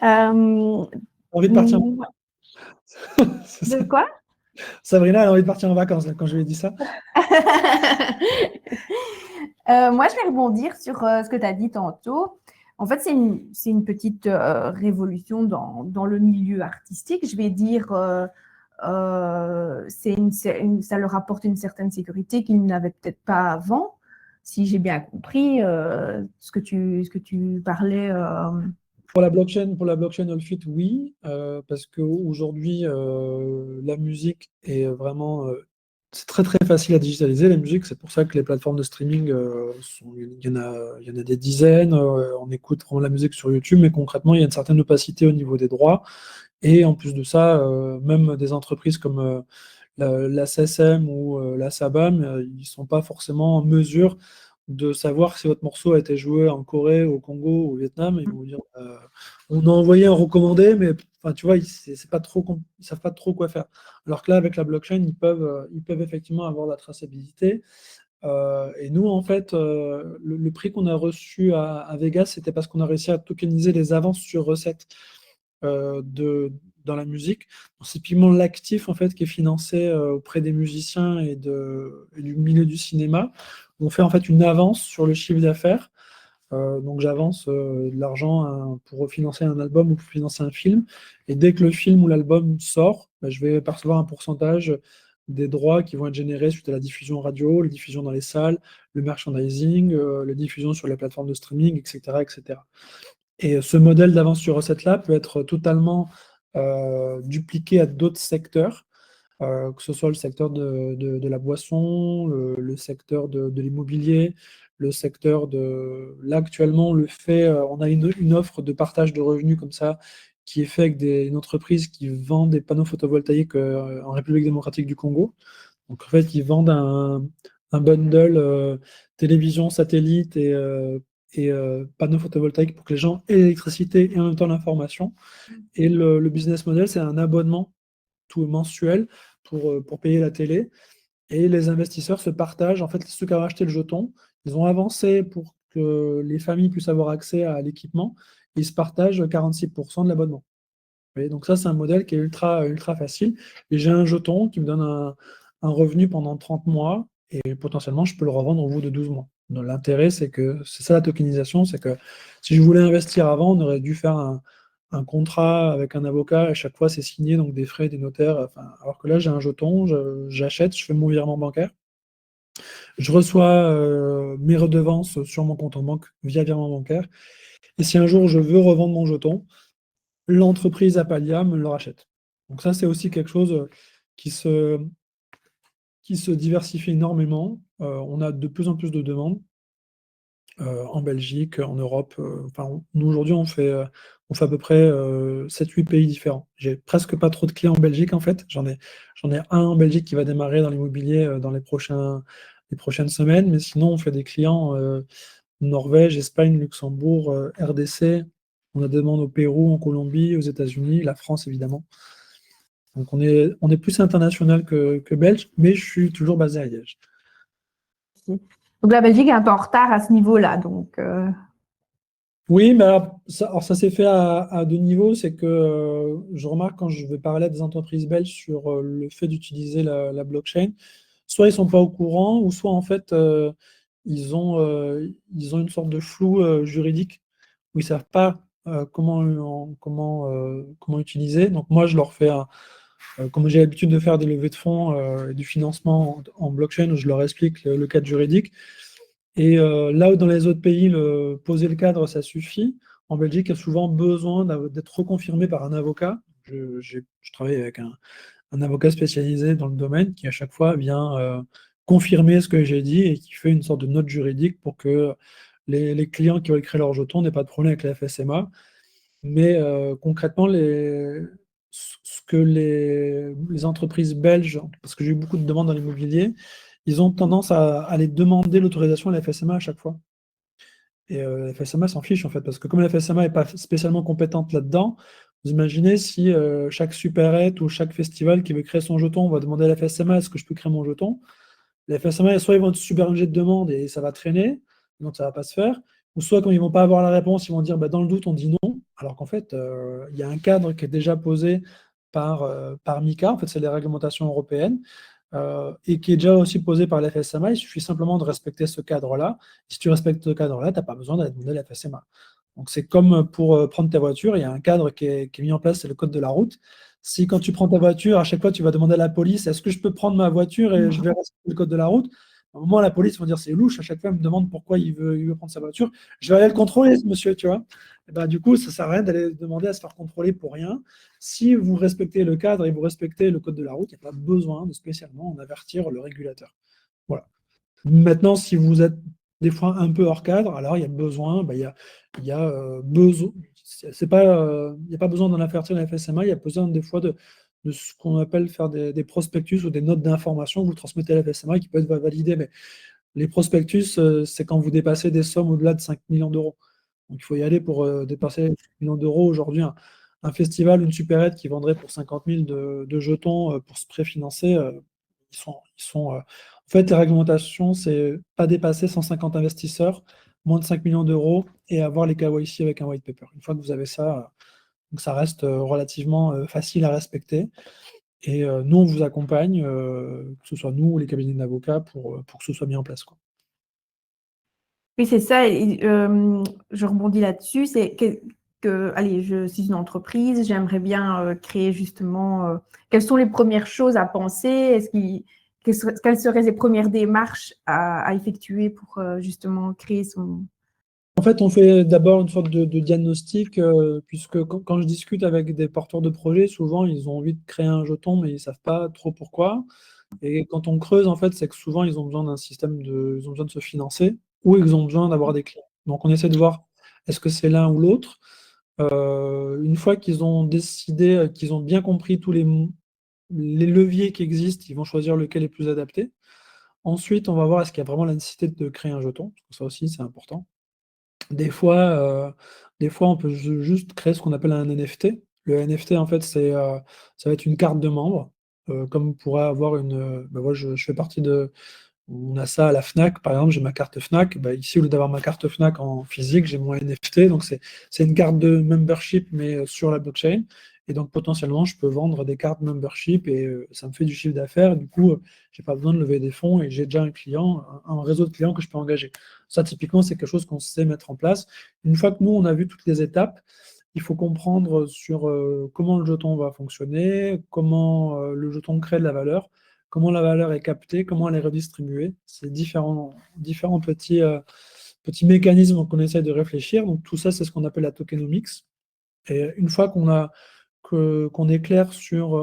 Envie de partir. De quoi? Sabrina a envie de partir en vacances là, quand je lui ai dit ça. Moi, je vais rebondir sur ce que tu as dit tantôt. En fait, c'est une petite révolution dans le milieu artistique. Je vais dire, ça leur apporte une certaine sécurité qu'ils n'avaient peut-être pas avant, si j'ai bien compris ce que tu parlais. Pour la blockchain Allfit, oui, parce qu'aujourd'hui, la musique est vraiment... c'est très très facile à digitaliser, la musique. C'est pour ça que les plateformes de streaming, il y en a des dizaines. On écoute vraiment la musique sur YouTube, mais concrètement, il y a une certaine opacité au niveau des droits. Et en plus de ça, même des entreprises comme la SSM ou la SABAM, ils ne sont pas forcément en mesure de savoir si votre morceau a été joué en Corée, au Congo ou au Vietnam. Ils vont vous dire on a envoyé un recommandé, mais enfin, tu vois, c'est pas trop, ils savent pas trop quoi faire. Alors que là, avec la blockchain, ils peuvent effectivement avoir la traçabilité. Et nous, en fait, le prix qu'on a reçu à Vegas, c'était parce qu'on a réussi à tokeniser les avances sur recettes dans la musique. C'est typiquement l'actif en fait qui est financé auprès des musiciens et du milieu du cinéma. On fait en fait une avance sur le chiffre d'affaires. Donc j'avance de l'argent pour financer un album ou pour financer un film. Et dès que le film ou l'album sort, bah, je vais percevoir un pourcentage des droits qui vont être générés suite à la diffusion radio, la diffusion dans les salles, le merchandising, la diffusion sur les plateformes de streaming, etc., etc. Et ce modèle d'avance sur recette-là peut être totalement dupliqué à d'autres secteurs, que ce soit le secteur de la boisson, le secteur de l'immobilier, le secteur de... Là, actuellement, on le fait, on a une offre de partage de revenus comme ça, qui est faite avec une entreprise qui vend des panneaux photovoltaïques en République démocratique du Congo. Donc, en fait, ils vendent un bundle télévision, satellite et panneaux photovoltaïques pour que les gens aient l'électricité et en même temps l'information. Et le business model, c'est un abonnement tout mensuel pour payer la télé. Et les investisseurs se partagent. En fait, ceux qui ont acheté le jeton, ils ont avancé pour que les familles puissent avoir accès à l'équipement. Ils se partagent 46% de l'abonnement. Donc ça, c'est un modèle qui est ultra, ultra facile. Et j'ai un jeton qui me donne un revenu pendant 30 mois et potentiellement, je peux le revendre au bout de 12 mois. Donc, l'intérêt, c'est que c'est ça la tokenisation, c'est que si je voulais investir avant, on aurait dû faire un contrat avec un avocat. À chaque fois, c'est signé, donc des frais, des notaires. Enfin, alors que là, j'ai un jeton, j'achète, je fais mon virement bancaire. Je reçois mes redevances sur mon compte en banque via virement bancaire. Et si un jour je veux revendre mon jeton, l'entreprise Apalia me le rachète. Donc ça, c'est aussi quelque chose qui se diversifie énormément. On a de plus en plus de demandes en Belgique, en Europe. Nous, aujourd'hui, on fait à peu près 7-8 pays différents. J'ai presque pas trop de clients en Belgique, en fait. J'en ai un en Belgique qui va démarrer dans l'immobilier dans les prochaines semaines. Mais sinon, on fait des clients Norvège, Espagne, Luxembourg, RDC. On a des demandes au Pérou, en Colombie, aux États-Unis, la France, évidemment. Donc, on est plus international que belge, mais je suis toujours basé à Liège. Donc la Belgique est un peu en retard à ce niveau-là. Donc, Oui, mais alors, ça s'est fait à deux niveaux. C'est que je remarque quand je vais parler à des entreprises belges sur le fait d'utiliser la blockchain, soit ils ne sont pas au courant, ou soit en fait ils ont une sorte de flou juridique où ils ne savent pas comment utiliser. Donc moi, je leur fais comme j'ai l'habitude de faire des levées de fonds et du financement en blockchain, où je leur explique le cadre juridique. Et là où dans les autres pays, poser le cadre, ça suffit. En Belgique, il y a souvent besoin d'être reconfirmé par un avocat. Je travaille avec un avocat spécialisé dans le domaine qui, à chaque fois, vient confirmer ce que j'ai dit et qui fait une sorte de note juridique pour que les clients qui veulent créer leur jeton n'aient pas de problème avec la FSMA. Mais concrètement, ce que les entreprises belges, parce que j'ai eu beaucoup de demandes dans l'immobilier, ils ont tendance à aller demander l'autorisation à la FSMA à chaque fois. Et la FSMA s'en fiche en fait, parce que comme la FSMA n'est pas spécialement compétente là-dedans, vous imaginez si chaque supérette ou chaque festival qui veut créer son jeton va demander à la FSMA est-ce que je peux créer mon jeton? La FSMA, soit ils vont être submergés de demandes et ça va traîner, donc ça ne va pas se faire, ou soit quand ils ne vont pas avoir la réponse, ils vont dire bah, dans le doute, on dit non, alors qu'en fait, il y a un cadre qui est déjà posé par MICA, en fait, c'est les réglementations européennes, et qui est déjà aussi posé par la FSMA. Il suffit simplement de respecter ce cadre-là. Si tu respectes ce cadre-là, tu n'as pas besoin d'aller demander à la FSMA. Donc, c'est comme pour prendre ta voiture, il y a un cadre qui est mis en place, c'est le code de la route. Si quand tu prends ta voiture, à chaque fois, tu vas demander à la police, est-ce que je peux prendre ma voiture et je vais respecter le code de la route? À un moment, la police va dire, c'est louche, à chaque fois, elle me demande pourquoi il veut prendre sa voiture. Je vais aller le contrôler, ce monsieur, tu vois. Et ben, du coup, ça ne sert à rien d'aller demander à se faire contrôler pour rien. Si vous respectez le cadre et vous respectez le code de la route, il n'y a pas besoin de spécialement en avertir le régulateur. Voilà. Maintenant, si vous êtes des fois un peu hors cadre, alors il y a besoin, il y a besoin, il n'y a pas besoin d'en avertir la FSMA, il y a besoin des fois de ce qu'on appelle faire des prospectus ou des notes d'information que vous transmettez à la FSMA qui peuvent être validées. Mais les prospectus, c'est quand vous dépassez des sommes au-delà de 5 millions d'euros. Donc il faut y aller pour dépasser 5 millions d'euros. Aujourd'hui, un festival, une supérette qui vendrait pour 50 000 de jetons pour se préfinancer, en fait, les réglementations, c'est pas dépasser 150 investisseurs, moins de 5 millions d'euros et avoir les KYC avec un white paper. Une fois que vous avez ça, donc ça reste relativement facile à respecter. Et nous, on vous accompagne, que ce soit nous ou les cabinets d'avocats, pour que ce soit mis en place, quoi. Oui, c'est ça. Et, je rebondis là-dessus. C'est allez, je suis une entreprise, j'aimerais bien créer justement. Quelles sont les premières choses à penser? Quelles seraient les premières démarches à effectuer pour justement créer son. En fait, on fait d'abord une sorte de diagnostic, puisque quand je discute avec des porteurs de projets, souvent ils ont envie de créer un jeton, mais ils ne savent pas trop pourquoi. Et quand on creuse, en fait, c'est que souvent ils ont besoin d'un système ils ont besoin de se financer ou ils ont besoin d'avoir des clients. Donc on essaie de voir est-ce que c'est l'un ou l'autre. Une fois qu'ils ont décidé, qu'ils ont bien compris tous les leviers qui existent, ils vont choisir lequel est plus adapté. Ensuite, on va voir est-ce qu'il y a vraiment la nécessité de créer un jeton, parce que ça aussi c'est important. Des fois, on peut juste créer ce qu'on appelle un NFT. Le NFT, en fait, ça va être une carte de membre, comme on pourrait avoir moi, je fais partie on a ça à la Fnac, par exemple, j'ai ma carte Fnac. Ici, au lieu d'avoir ma carte Fnac en physique, j'ai mon NFT. Donc, c'est une carte de membership, mais sur la blockchain. Et donc, potentiellement, je peux vendre des cartes membership et ça me fait du chiffre d'affaires. Du coup, je n'ai pas besoin de lever des fonds et j'ai déjà un réseau de clients que je peux engager. Ça, typiquement, c'est quelque chose qu'on sait mettre en place. Une fois que nous, on a vu toutes les étapes, il faut comprendre sur comment le jeton va fonctionner, comment le jeton crée de la valeur, comment la valeur est captée, comment elle est redistribuée. C'est différents petits mécanismes qu'on essaie de réfléchir. Donc tout ça, c'est ce qu'on appelle la tokenomics. Et une fois qu'on est clair sur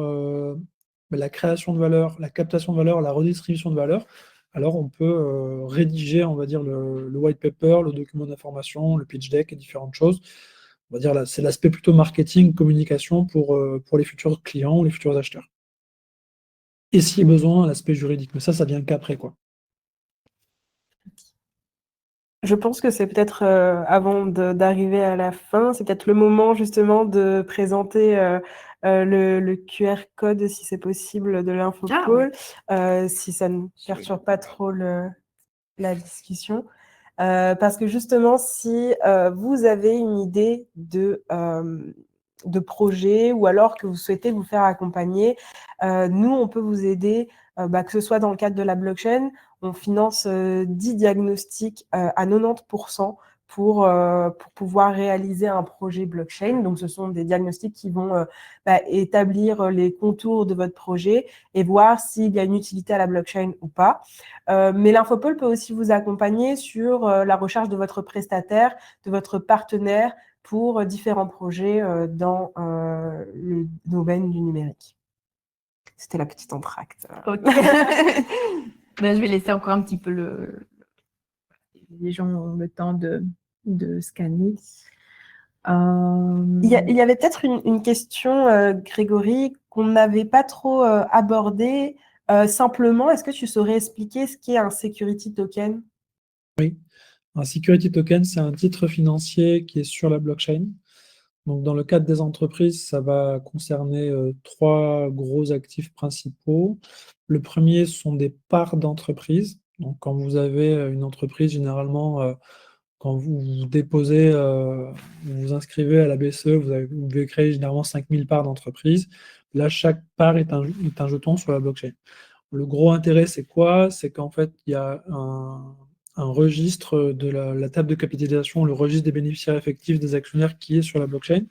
la création de valeur, la captation de valeur, la redistribution de valeur, alors on peut rédiger, on va dire, le white paper, le document d'information, le pitch deck et différentes choses. On va dire c'est l'aspect plutôt marketing, communication pour les futurs clients ou les futurs acheteurs. Et s'il y a besoin, l'aspect juridique. Mais ça vient qu'après, quoi. Je pense que c'est peut-être, avant d'arriver à la fin, c'est peut-être le moment justement de présenter le QR code, si c'est possible, de l'Infopôle, si ça ne perturbe pas trop la discussion. Parce que justement, si vous avez une idée de projet ou alors que vous souhaitez vous faire accompagner, nous, on peut vous aider, que ce soit dans le cadre de la blockchain. On finance 10 diagnostics à 90% pour pouvoir réaliser un projet blockchain. Donc, ce sont des diagnostics qui vont établir les contours de votre projet et voir s'il y a une utilité à la blockchain ou pas. Mais l'Infopôle peut aussi vous accompagner sur la recherche de votre prestataire, de votre partenaire pour différents projets dans le domaine du numérique. C'était la petite entracte. Ok. Je vais laisser encore un petit peu les gens ont le temps de scanner. Il y avait peut-être une question, Grégory, qu'on n'avait pas trop abordée. Simplement, est-ce que tu saurais expliquer ce qu'est un security token? Oui, un security token, c'est un titre financier qui est sur la blockchain. Donc, dans le cadre des entreprises, ça va concerner 3 gros actifs principaux. Le premier sont des parts d'entreprise. Donc, quand vous avez une entreprise, généralement, quand vous déposez, vous vous inscrivez à la BCE, vous devez créer généralement 5000 parts d'entreprise. Là, chaque part est un jeton sur la blockchain. Le gros intérêt, c'est quoi? C'est qu'en fait, il y a un registre de la table de capitalisation, le registre des bénéficiaires effectifs des actionnaires qui est sur la blockchain.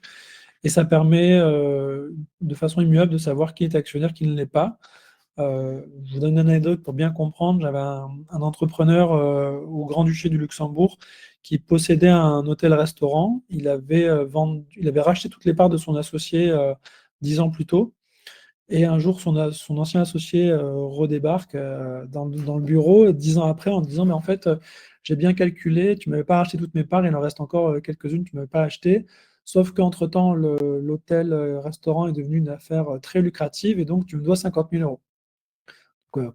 Et ça permet de façon immuable de savoir qui est actionnaire, qui ne l'est pas. Je vous donne une anecdote pour bien comprendre. J'avais un entrepreneur au Grand-Duché du Luxembourg qui possédait un hôtel-restaurant. Il avait racheté toutes les parts de son associé 10 ans plus tôt. Et un jour, son ancien associé redébarque dans le bureau 10 ans après en disant, mais en fait, j'ai bien calculé, tu ne m'avais pas racheté toutes mes parts, il en reste encore quelques-unes, tu ne m'avais pas acheté. Sauf qu'entre-temps, l'hôtel-restaurant est devenu une affaire très lucrative et donc tu me dois 50 000 euros.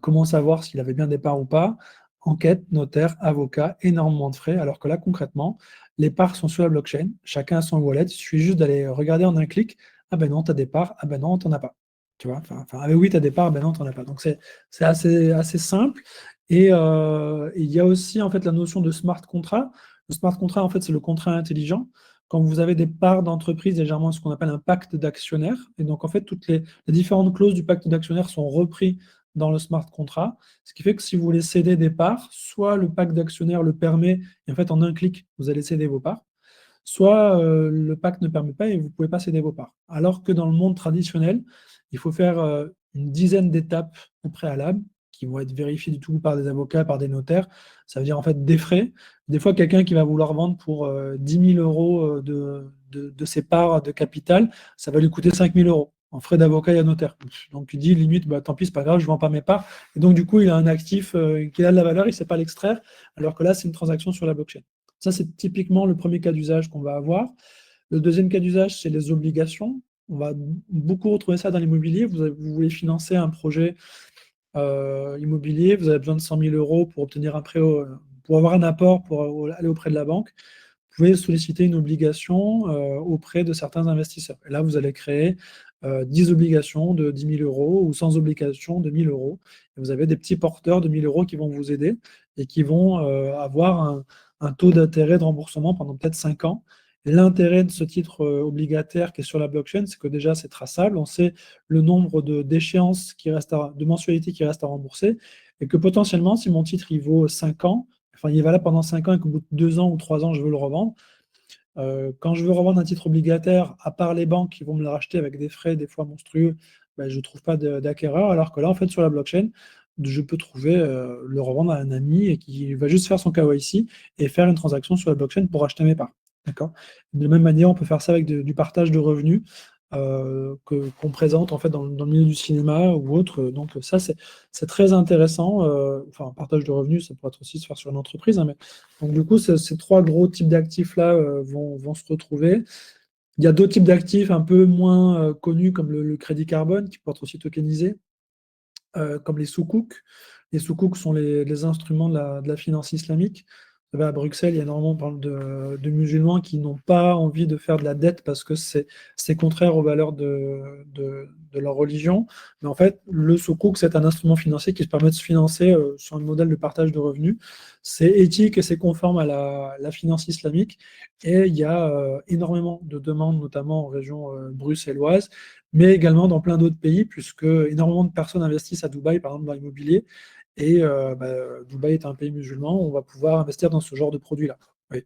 Comment savoir s'il avait bien des parts ou pas? Enquête, notaire, avocat, énormément de frais, alors que là, concrètement, les parts sont sur la blockchain, chacun a son wallet, il suffit juste d'aller regarder en un clic, ah ben non, tu as des parts, ah ben non, tu n'en as pas. Tu vois, ah ben oui, tu as des parts, ah ben non, tu n'en as pas. Donc c'est assez simple. Et il y a aussi en fait la notion de smart contract. Le smart contract, en fait, c'est le contrat intelligent. Quand vous avez des parts d'entreprise, il y a généralement ce qu'on appelle un pacte d'actionnaires. Et donc, en fait, toutes les différentes clauses du pacte d'actionnaires sont reprises dans le smart contract, ce qui fait que si vous voulez céder des parts, soit le pacte d'actionnaires le permet, et en fait en un clic, vous allez céder vos parts, soit le pacte ne permet pas et vous ne pouvez pas céder vos parts. Alors que dans le monde traditionnel, il faut faire une dizaine d'étapes au préalable qui vont être vérifiées du tout par des avocats, par des notaires. Ça veut dire en fait des frais. Des fois, quelqu'un qui va vouloir vendre pour 10 000 euros de ses parts de capital, ça va lui coûter 5 000 euros en frais d'avocat et à notaire. Donc tu dis limite, bah, tant pis, c'est pas grave, je ne vends pas mes parts. Et donc du coup, il a un actif qui a de la valeur, il ne sait pas l'extraire, alors que là, c'est une transaction sur la blockchain. Ça, c'est typiquement le premier cas d'usage qu'on va avoir. Le deuxième cas d'usage, c'est les obligations. On va beaucoup retrouver ça dans l'immobilier. Vous voulez financer un projet immobilier, vous avez besoin de 100 000 euros pour obtenir un prêt, pour avoir un apport pour aller auprès de la banque. Vous pouvez solliciter une obligation auprès de certains investisseurs. Et là, vous allez créer 10 obligations de 10 000 euros ou sans obligation de 1 000 euros. Et vous avez des petits porteurs de 1 000 euros qui vont vous aider et qui vont avoir un taux d'intérêt de remboursement pendant peut-être 5 ans. L'intérêt de ce titre obligataire qui est sur la blockchain, c'est que déjà, c'est traçable. On sait le nombre d'échéances de mensualités qui restent à rembourser et que potentiellement, si mon titre il vaut 5 ans, enfin, il est valable pendant 5 ans et qu'au bout de 2 ans ou 3 ans, je veux le revendre. Quand je veux revendre un titre obligataire, à part les banques qui vont me le racheter avec des frais des fois monstrueux, ben, je ne trouve pas d'acquéreur. Alors que là, en fait, sur la blockchain, je peux trouver le revendre à un ami et qui va juste faire son KYC et faire une transaction sur la blockchain pour acheter mes parts. D'accord? De la même manière, on peut faire ça avec du partage de revenus qu'on présente en fait dans le milieu du cinéma ou autre. Donc ça, c'est très intéressant. Enfin, partage de revenus, ça pourrait être aussi se faire sur une entreprise. Hein, mais... Donc du coup, ces 3 gros types d'actifs-là vont se retrouver. Il y a d'autres types d'actifs un peu moins connus, comme le crédit carbone, qui peut être aussi tokenisé, comme les soukouk. Les soukouk sont les instruments de la finance islamique. Vous savez, à Bruxelles, il y a énormément de musulmans qui n'ont pas envie de faire de la dette parce que c'est contraire aux valeurs de leur religion. Mais en fait, le soukouk, c'est un instrument financier qui se permet de se financer sur un modèle de partage de revenus. C'est éthique et c'est conforme à la finance islamique. Et il y a énormément de demandes, notamment en région bruxelloise, mais également dans plein d'autres pays, puisque énormément de personnes investissent à Dubaï, par exemple, dans l'immobilier. Et Dubaï est un pays musulman, on va pouvoir investir dans ce genre de produits-là. Oui.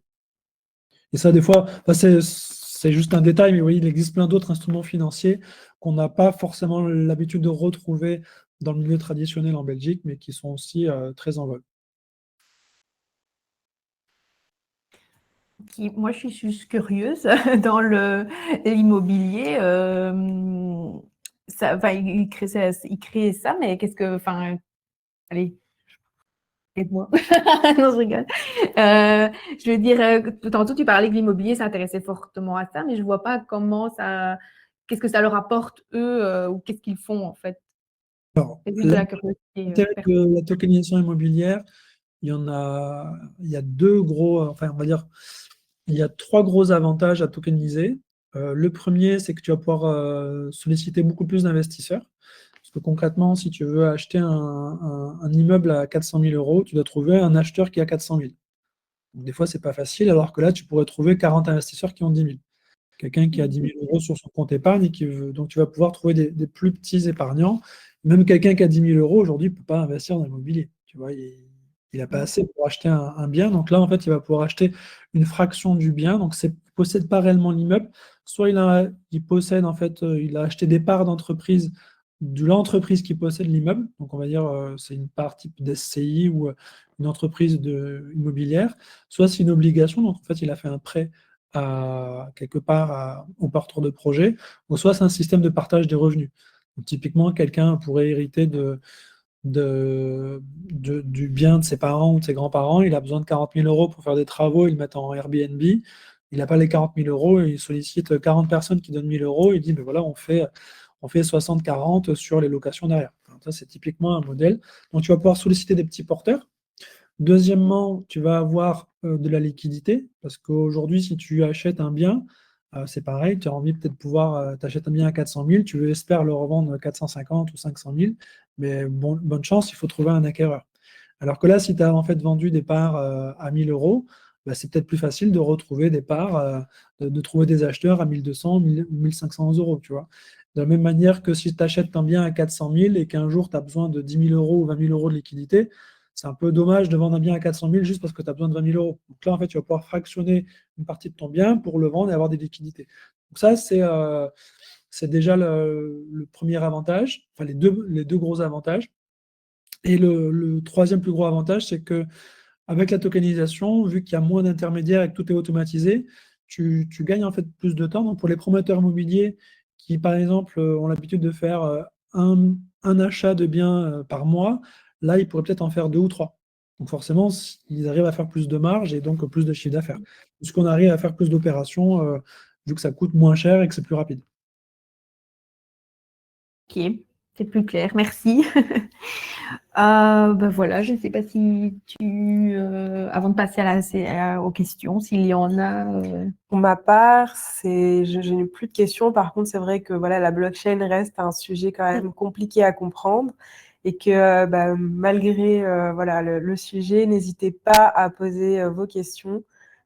Et ça, des fois, c'est juste un détail, mais oui, il existe plein d'autres instruments financiers qu'on n'a pas forcément l'habitude de retrouver dans le milieu traditionnel en Belgique, mais qui sont aussi très en vogue. Moi, je suis juste curieuse dans l'immobilier. Il crée ça, mais qu'est-ce que, allez, Aide-moi. Non, je rigole. Je veux dire, tantôt, tu parlais que l'immobilier s'intéressait fortement à ça, mais je ne vois pas qu'est-ce que ça leur apporte, eux, ou qu'est-ce qu'ils font, en fait. C'est juste de la curiosité. L'intérêt de la tokenisation immobilière, il y a deux gros, enfin, on va dire, il y a trois gros avantages à tokeniser. Le premier, c'est que tu vas pouvoir solliciter beaucoup plus d'investisseurs. Parce que concrètement, si tu veux acheter un immeuble à 400 000 euros, tu dois trouver un acheteur qui a 400 000. Donc, des fois, ce n'est pas facile, alors que là, tu pourrais trouver 40 investisseurs qui ont 10 000. Quelqu'un qui a 10 000 euros sur son compte épargne, donc tu vas pouvoir trouver des plus petits épargnants. Même quelqu'un qui a 10 000 euros aujourd'hui ne peut pas investir dans l'immobilier. Tu vois, il n'a pas assez pour acheter un bien. Donc là, en fait, il va pouvoir acheter une fraction du bien. Donc, il ne possède pas réellement l'immeuble. Soit il possède, en fait, il a acheté des parts d'entreprise de l'entreprise qui possède l'immeuble. Donc, on va dire, c'est une part type d'SCI ou une entreprise immobilière. Soit c'est une obligation. Donc, en fait, il a fait un prêt quelque part au porteur de projet, ou soit c'est un système de partage des revenus. Donc, typiquement, quelqu'un pourrait hériter du bien de ses parents ou de ses grands-parents, il a besoin de 40 000 euros pour faire des travaux, il le met en Airbnb, il n'a pas les 40 000 euros, il sollicite 40 personnes qui donnent 1 000 euros, il dit, ben voilà, on fait 60-40 sur les locations derrière. Alors, ça, c'est typiquement un modèle. Donc, tu vas pouvoir solliciter des petits porteurs. Deuxièmement, tu vas avoir de la liquidité, parce qu'aujourd'hui, si tu achètes un bien, c'est pareil, tu as envie peut-être de pouvoir, tu achètes un bien à 400 000, tu espères le revendre 450 ou 500 000, mais bonne chance, il faut trouver un acquéreur. Alors que là, si tu as en fait vendu des parts à 1 000 euros, bah, c'est peut-être plus facile de retrouver des parts, de trouver des acheteurs à 1 200 ou 1 500 euros, tu vois. De la même manière que si tu achètes un bien à 400 000 et qu'un jour tu as besoin de 10 000 euros ou 20 000 euros de liquidité, c'est un peu dommage de vendre un bien à 400 000 juste parce que tu as besoin de 20 000 euros. Donc là, en fait, tu vas pouvoir fractionner une partie de ton bien pour le vendre et avoir des liquidités. Donc ça, c'est déjà le premier avantage, enfin les deux gros avantages. Et le troisième plus gros avantage, c'est que avec la tokenisation, vu qu'il y a moins d'intermédiaires et que tout est automatisé, tu gagnes en fait plus de temps. Donc pour les promoteurs immobiliers qui, par exemple, ont l'habitude de faire un achat de biens par mois, là, ils pourraient peut-être en faire deux ou trois. Donc forcément, ils arrivent à faire plus de marge et donc plus de chiffre d'affaires. Puisqu'on arrive à faire plus d'opérations, vu que ça coûte moins cher et que c'est plus rapide. Ok, c'est plus clair, merci. Ben voilà, je ne sais pas si avant de passer aux questions, s'il y en a. Pour ma part, je n'ai plus de questions. Par contre, c'est vrai que voilà, la blockchain reste un sujet quand même compliqué à comprendre et que malgré voilà, le sujet, n'hésitez pas à poser vos questions.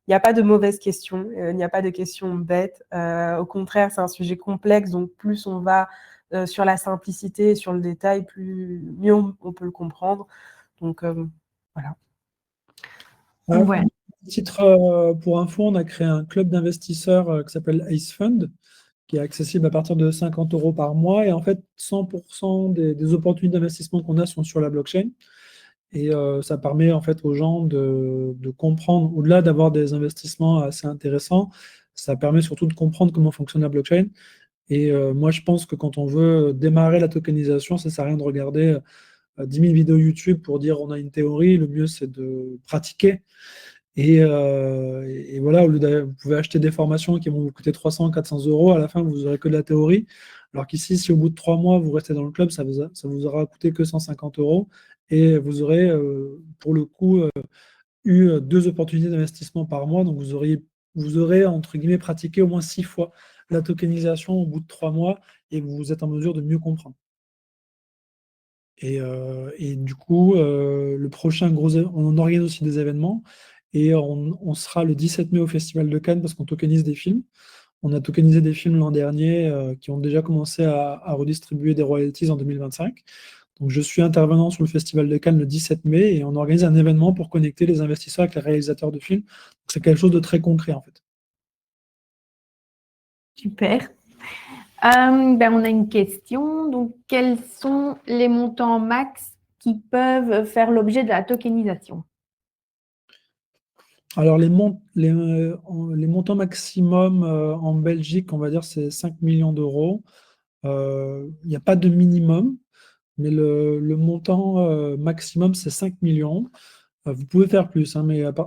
Il n'y a pas de mauvaises questions, il n'y a pas de questions bêtes. Au contraire, c'est un sujet complexe, donc plus on va sur la simplicité, sur le détail, mieux on peut le comprendre. Donc voilà. Ouais. Pour info, on a créé un club d'investisseurs qui s'appelle Ace Fund, qui est accessible à partir de 50 euros par mois. Et en fait, 100% des opportunités d'investissement qu'on a sont sur la blockchain. Et ça permet en fait aux gens de comprendre, au-delà d'avoir des investissements assez intéressants, ça permet surtout de comprendre comment fonctionne la blockchain. Et moi, je pense que quand on veut démarrer la tokenisation, ça ne sert à rien de regarder 10 000 vidéos YouTube pour dire on a une théorie. Le mieux, c'est de pratiquer. Et voilà, vous pouvez acheter des formations qui vont vous coûter 300, 400 euros. À la fin, vous n'aurez que de la théorie. Alors qu'ici, si au bout de 3 mois, vous restez dans le club, ça vous aura coûté que 150 euros. Et vous aurez, pour le coup, eu 2 opportunités d'investissement par mois. Donc, vous aurez, entre guillemets, pratiqué au moins 6 fois la tokenisation au bout de 3 mois et vous êtes en mesure de mieux comprendre. Et du coup, le prochain on organise aussi des événements et on sera le 17 mai au Festival de Cannes parce qu'on tokenise des films. On a tokenisé des films l'an dernier qui ont déjà commencé à redistribuer des royalties en 2025. Donc, je suis intervenant sur le Festival de Cannes le 17 mai et on organise un événement pour connecter les investisseurs avec les réalisateurs de films. C'est quelque chose de très concret en fait. Super. On a une question. Donc, quels sont les montants max qui peuvent faire l'objet de la tokenisation? Alors, les montants maximum en Belgique, on va dire, c'est 5 millions d'euros. Il n'y a pas de minimum. mais le montant maximum, c'est 5 millions. Vous pouvez faire plus, hein,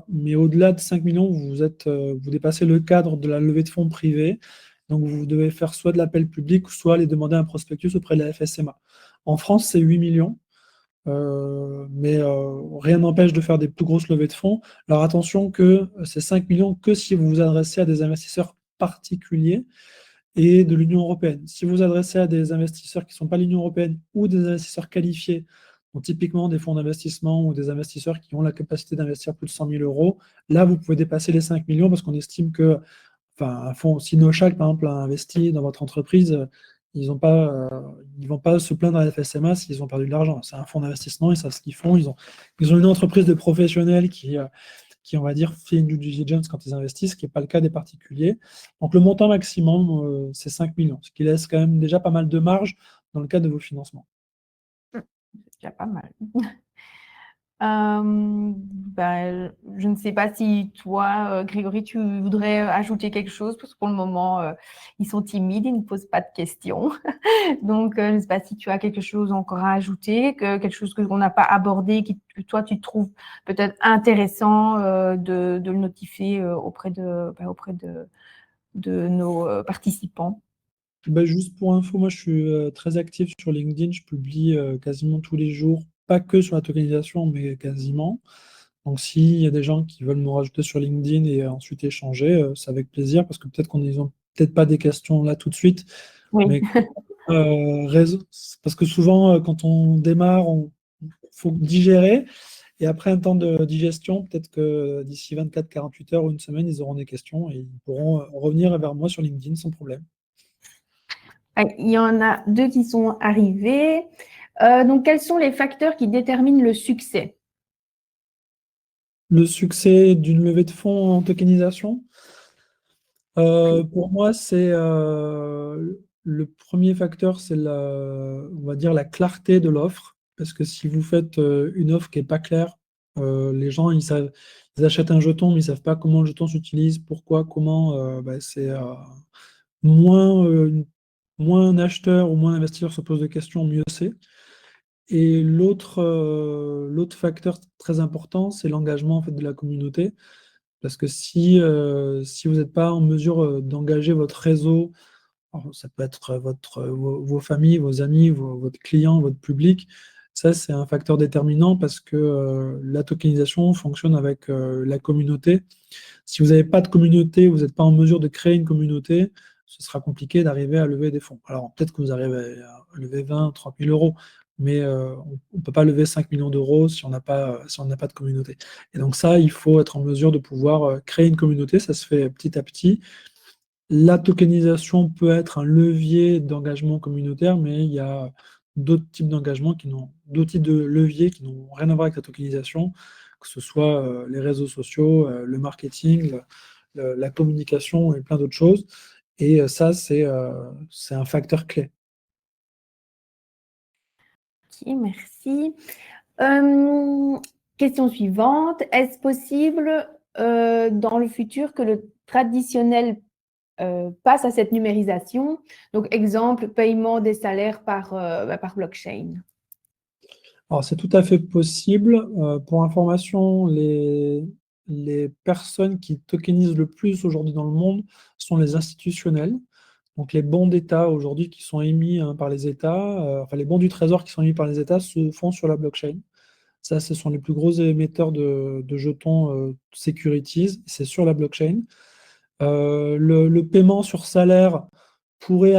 mais au-delà de 5 millions, vous dépassez le cadre de la levée de fonds privée. Donc, vous devez faire soit de l'appel public, soit aller demander un prospectus auprès de la FSMA. En France, c'est 8 millions. Mais rien n'empêche de faire des plus grosses levées de fonds. Alors attention que c'est 5 millions que si vous vous adressez à des investisseurs particuliers et de l'Union européenne. Si vous vous adressez à des investisseurs qui ne sont pas l'Union européenne ou des investisseurs qualifiés, donc typiquement des fonds d'investissement ou des investisseurs qui ont la capacité d'investir plus de 100 000 euros, là vous pouvez dépasser les 5 millions parce qu'on estime que, enfin, un fonds, si Nochac par exemple a investi dans votre entreprise, ils vont pas se plaindre à la FSMA s'ils ont perdu de l'argent. C'est un fonds d'investissement, ils savent ce qu'ils font. Ils ont une entreprise de professionnels qui, on va dire, fait une due diligence quand ils investissent, ce qui n'est pas le cas des particuliers. Donc le montant maximum, c'est 5 millions, ce qui laisse quand même déjà pas mal de marge dans le cadre de vos financements. C'est déjà pas mal. Je ne sais pas si toi, Grégory, tu voudrais ajouter quelque chose, parce que pour le moment, ils sont timides, ils ne posent pas de questions. Donc, je ne sais pas si tu as quelque chose encore à ajouter, quelque chose qu'on n'a pas abordé, que toi, tu trouves peut-être intéressant de le notifier auprès de nos participants. Juste pour info, moi je suis très actif sur LinkedIn, je publie quasiment tous les jours, pas que sur la tokenisation, mais quasiment. Donc s'il y a des gens qui veulent me rajouter sur LinkedIn et ensuite échanger, c'est avec plaisir, parce que peut-être qu'on n'ont peut-être pas des questions là tout de suite, Oui. mais parce que souvent quand on démarre, il faut digérer, et après un temps de digestion, peut-être que d'ici 24-48 heures ou une semaine, ils auront des questions et ils pourront revenir vers moi sur LinkedIn sans problème. Il y en a 2 qui sont arrivés. Donc, quels sont les facteurs qui déterminent le succès? Le succès d'une levée de fonds en tokenisation, pour moi, c'est le premier facteur, c'est on va dire la clarté de l'offre. Parce que si vous faites une offre qui n'est pas claire, les gens, ils achètent un jeton, mais ils ne savent pas comment le jeton s'utilise, pourquoi, comment. C'est moins un acheteur ou moins un investisseur se pose de questions, mieux c'est. Et l'autre facteur très important, c'est l'engagement en fait, de la communauté. Parce que si vous n'êtes pas en mesure d'engager votre réseau, alors ça peut être vos familles, vos amis, votre client, votre public, ça c'est un facteur déterminant parce que la tokenisation fonctionne avec la communauté. Si vous n'avez pas de communauté, vous n'êtes pas en mesure de créer une communauté, ce sera compliqué d'arriver à lever des fonds. Alors peut-être que vous arrivez à lever 20, 30 000 euros, mais on ne peut pas lever 5 millions d'euros si on n'a pas de communauté. Et donc ça, il faut être en mesure de pouvoir créer une communauté, ça se fait petit à petit. La tokenisation peut être un levier d'engagement communautaire, mais il y a d'autres types d'engagement d'autres types de leviers qui n'ont rien à voir avec la tokenisation, que ce soit les réseaux sociaux, le marketing, la communication et plein d'autres choses. Et ça, c'est un facteur clé. Ok, merci. Question suivante. Est-ce possible dans le futur que le traditionnel passe à cette numérisation? Donc, exemple, paiement des salaires par blockchain. Alors, c'est tout à fait possible. Pour information, les personnes qui tokenisent le plus aujourd'hui dans le monde sont les institutionnels. Donc, les bons d'État aujourd'hui qui sont émis par les États, enfin les bons du Trésor qui sont émis par les États se font sur la blockchain. Ça, ce sont les plus gros émetteurs de jetons securities. C'est sur la blockchain. Le paiement sur salaire pourrait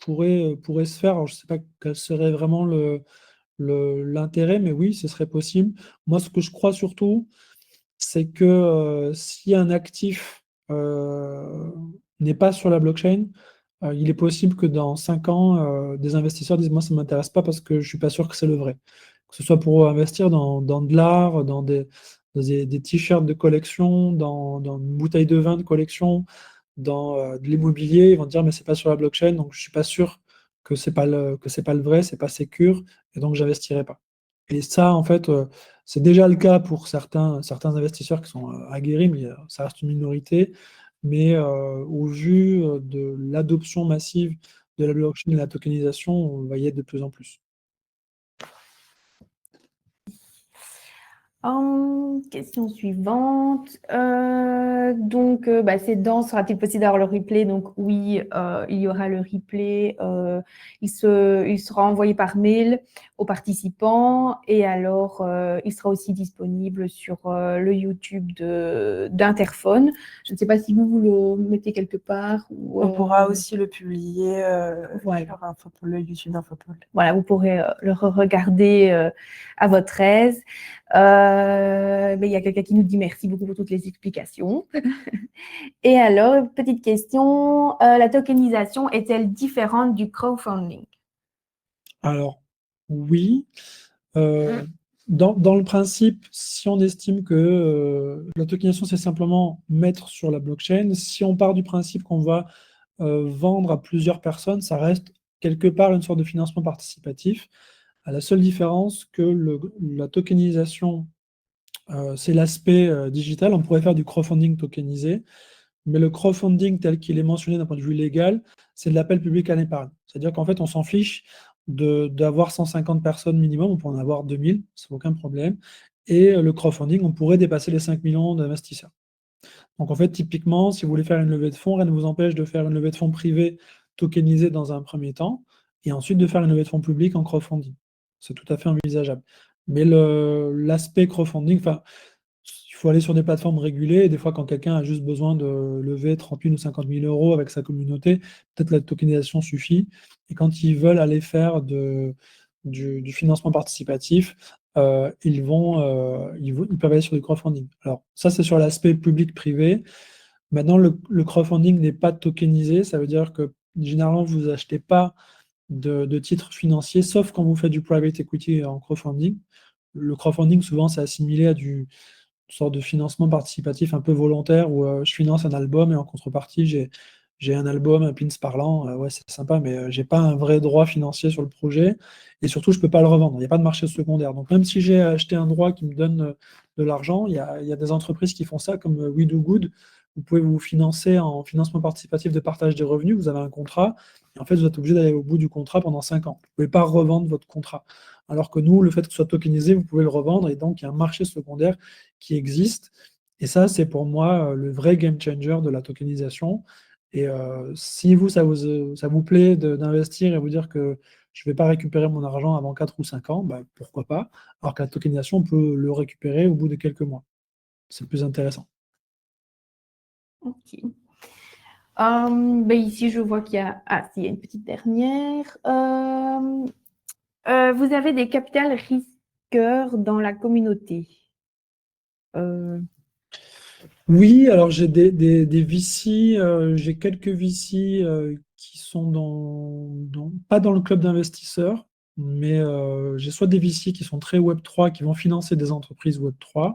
pourrait se faire. Alors, je ne sais pas quel serait vraiment l'intérêt, mais oui, ce serait possible. Moi, ce que je crois surtout, c'est que si un actif n'est pas sur la blockchain, il est possible que dans 5 ans, des investisseurs disent moi, ça ne m'intéresse pas parce que je ne suis pas sûr que c'est le vrai. Que ce soit pour investir dans de l'art, dans des t-shirts de collection, dans une bouteille de vin de collection, dans de l'immobilier, ils vont dire mais c'est pas sur la blockchain, donc je suis pas sûr que c'est pas le vrai, c'est pas sécure, et donc j'investirai pas. Et ça, en fait, c'est déjà le cas pour certains investisseurs qui sont aguerris, mais ça reste une minorité. Mais au vu de l'adoption massive de la blockchain et la tokenisation, on va y être de plus en plus. Question suivante. Ces danses, sera-t-il possible d'avoir le replay? Donc oui, il y aura le replay. Il sera envoyé par mail aux participants et alors il sera aussi disponible sur le YouTube d'Interphone. Je ne sais pas si vous le mettez quelque part. Ou, On pourra aussi le publier voilà. sur le YouTube d'Infopol. Voilà, vous pourrez le regarder à votre aise. Il y a quelqu'un qui nous dit merci beaucoup pour toutes les explications. Et alors, petite question, la tokenisation est-elle différente du crowdfunding? Alors, oui. Dans le principe, si on estime que la tokenisation, c'est simplement mettre sur la blockchain, si on part du principe qu'on va vendre à plusieurs personnes, ça reste quelque part une sorte de financement participatif. À la seule différence que la tokenisation, c'est l'aspect digital. On pourrait faire du crowdfunding tokenisé, mais le crowdfunding tel qu'il est mentionné d'un point de vue légal, c'est de l'appel public à l'épargne. C'est-à-dire qu'en fait, on s'en fiche d'avoir 150 personnes minimum, on peut en avoir 2000, c'est aucun problème. Et le crowdfunding, on pourrait dépasser les 5 millions d'investisseurs. Donc en fait, typiquement, si vous voulez faire une levée de fonds, rien ne vous empêche de faire une levée de fonds privée tokenisée dans un premier temps, et ensuite de faire une levée de fonds publique en crowdfunding. C'est tout à fait envisageable. Mais l'aspect crowdfunding, il faut aller sur des plateformes régulées, et des fois, quand quelqu'un a juste besoin de lever 30 000 ou 50 000 euros avec sa communauté, peut-être la tokenisation suffit. Et quand ils veulent aller faire du financement participatif, ils peuvent aller sur du crowdfunding. Alors, ça, c'est sur l'aspect public-privé. Maintenant, le crowdfunding n'est pas tokenisé. Ça veut dire que généralement, vous n'achetez pas de titres financiers, sauf quand vous faites du private equity en crowdfunding. Le crowdfunding, souvent, c'est assimilé à une sorte de financement participatif un peu volontaire où je finance un album et en contrepartie, j'ai un album, un pins parlant. Ouais, c'est sympa, mais j'ai pas un vrai droit financier sur le projet. Et surtout, je peux pas le revendre. Il n'y a pas de marché secondaire. Donc, même si j'ai acheté un droit qui me donne de l'argent, il y a des entreprises qui font ça, comme We Do Good. Vous pouvez vous financer en financement participatif de partage des revenus. Vous avez un contrat. Et en fait, vous êtes obligé d'aller au bout du contrat pendant 5 ans. Vous ne pouvez pas revendre votre contrat. Alors que nous, le fait que ce soit tokenisé, vous pouvez le revendre. Et donc, il y a un marché secondaire qui existe. Et ça, c'est pour moi le vrai game changer de la tokenisation. Et si ça vous plaît d'investir et vous dire que je ne vais pas récupérer mon argent avant 4 ou 5 ans, bah, pourquoi pas? Alors que la tokenisation, on peut le récupérer au bout de quelques mois. C'est plus intéressant. Ok. Ici, je vois qu'il y a... Ah, il y a une petite dernière. Vous avez des capital risqueurs dans la communauté? Oui, alors j'ai des VC, j'ai quelques VC qui sont pas dans le club d'investisseurs, mais j'ai soit des VC qui sont très Web3, qui vont financer des entreprises Web3.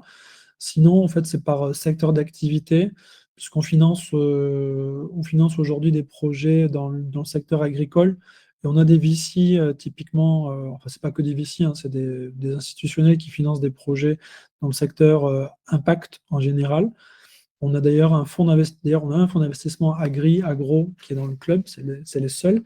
Sinon, en fait, c'est par secteur d'activité, puisqu'on on finance aujourd'hui des projets dans le secteur agricole. Et on a des VC typiquement, enfin, c'est pas que des VC, hein, c'est des institutionnels qui financent des projets dans le secteur impact en général. On a d'ailleurs un fonds d'investissement agro qui est dans le club, c'est les seuls.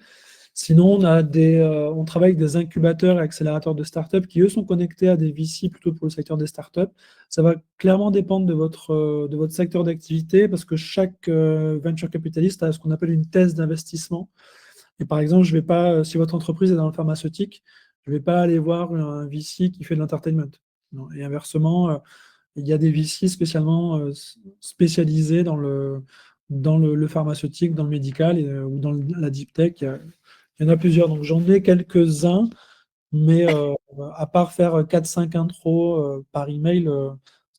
Sinon, on travaille avec des incubateurs et accélérateurs de startups qui, eux, sont connectés à des VC plutôt pour le secteur des startups. Ça va clairement dépendre de votre secteur d'activité parce que chaque venture capitaliste a ce qu'on appelle une thèse d'investissement. Et par exemple, je vais pas, si votre entreprise est dans le pharmaceutique, je ne vais pas aller voir un VC qui fait de l'entertainment. Et inversement, il y a des VC spécialement spécialisés dans le pharmaceutique, dans le médical ou dans la deep tech. Il y en a plusieurs. Donc j'en ai quelques-uns, mais à part faire 4-5 intros par email,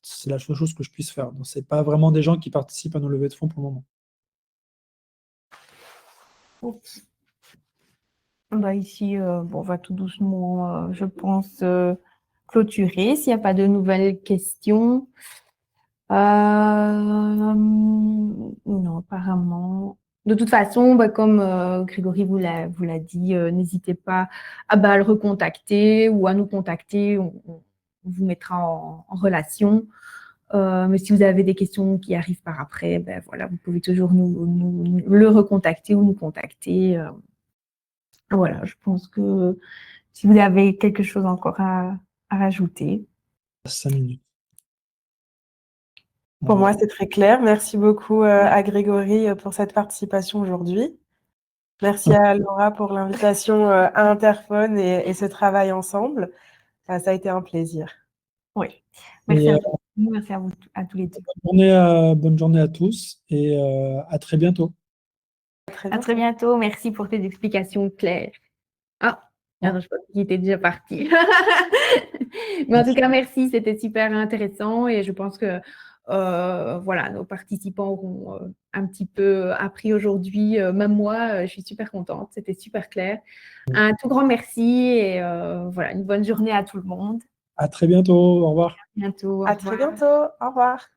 c'est la seule chose que je puisse faire. Donc ce n'est pas vraiment des gens qui participent à nos levées de fonds pour le moment. Ici, on va tout doucement, je pense, clôturer s'il n'y a pas de nouvelles questions. Non, apparemment. De toute façon, comme Grégory vous l'a dit, n'hésitez pas à le recontacter ou à nous contacter. On vous mettra en relation. Mais si vous avez des questions qui arrivent par après, voilà, vous pouvez toujours nous le recontacter ou nous contacter. Voilà, je pense que si vous avez quelque chose encore à rajouter. 5 minutes. Pour moi, c'est très clair. Merci beaucoup à Grégory pour cette participation aujourd'hui. Merci à Laura pour l'invitation à Interphone et ce travail ensemble. Ça a été un plaisir. Oui, merci à vous. Merci à vous, à tous les deux. Bonne journée à tous et à très bientôt. À très bientôt. Merci pour tes explications claires. Ah, pardon, je pense qu'il était déjà parti. Mais en tout cas, merci. C'était super intéressant et je pense que voilà, nos participants auront un petit peu appris aujourd'hui. Même moi, je suis super contente. C'était super clair. Un tout grand merci et voilà, une bonne journée à tout le monde. À très bientôt. Au revoir. À bientôt. À très bientôt. Au revoir.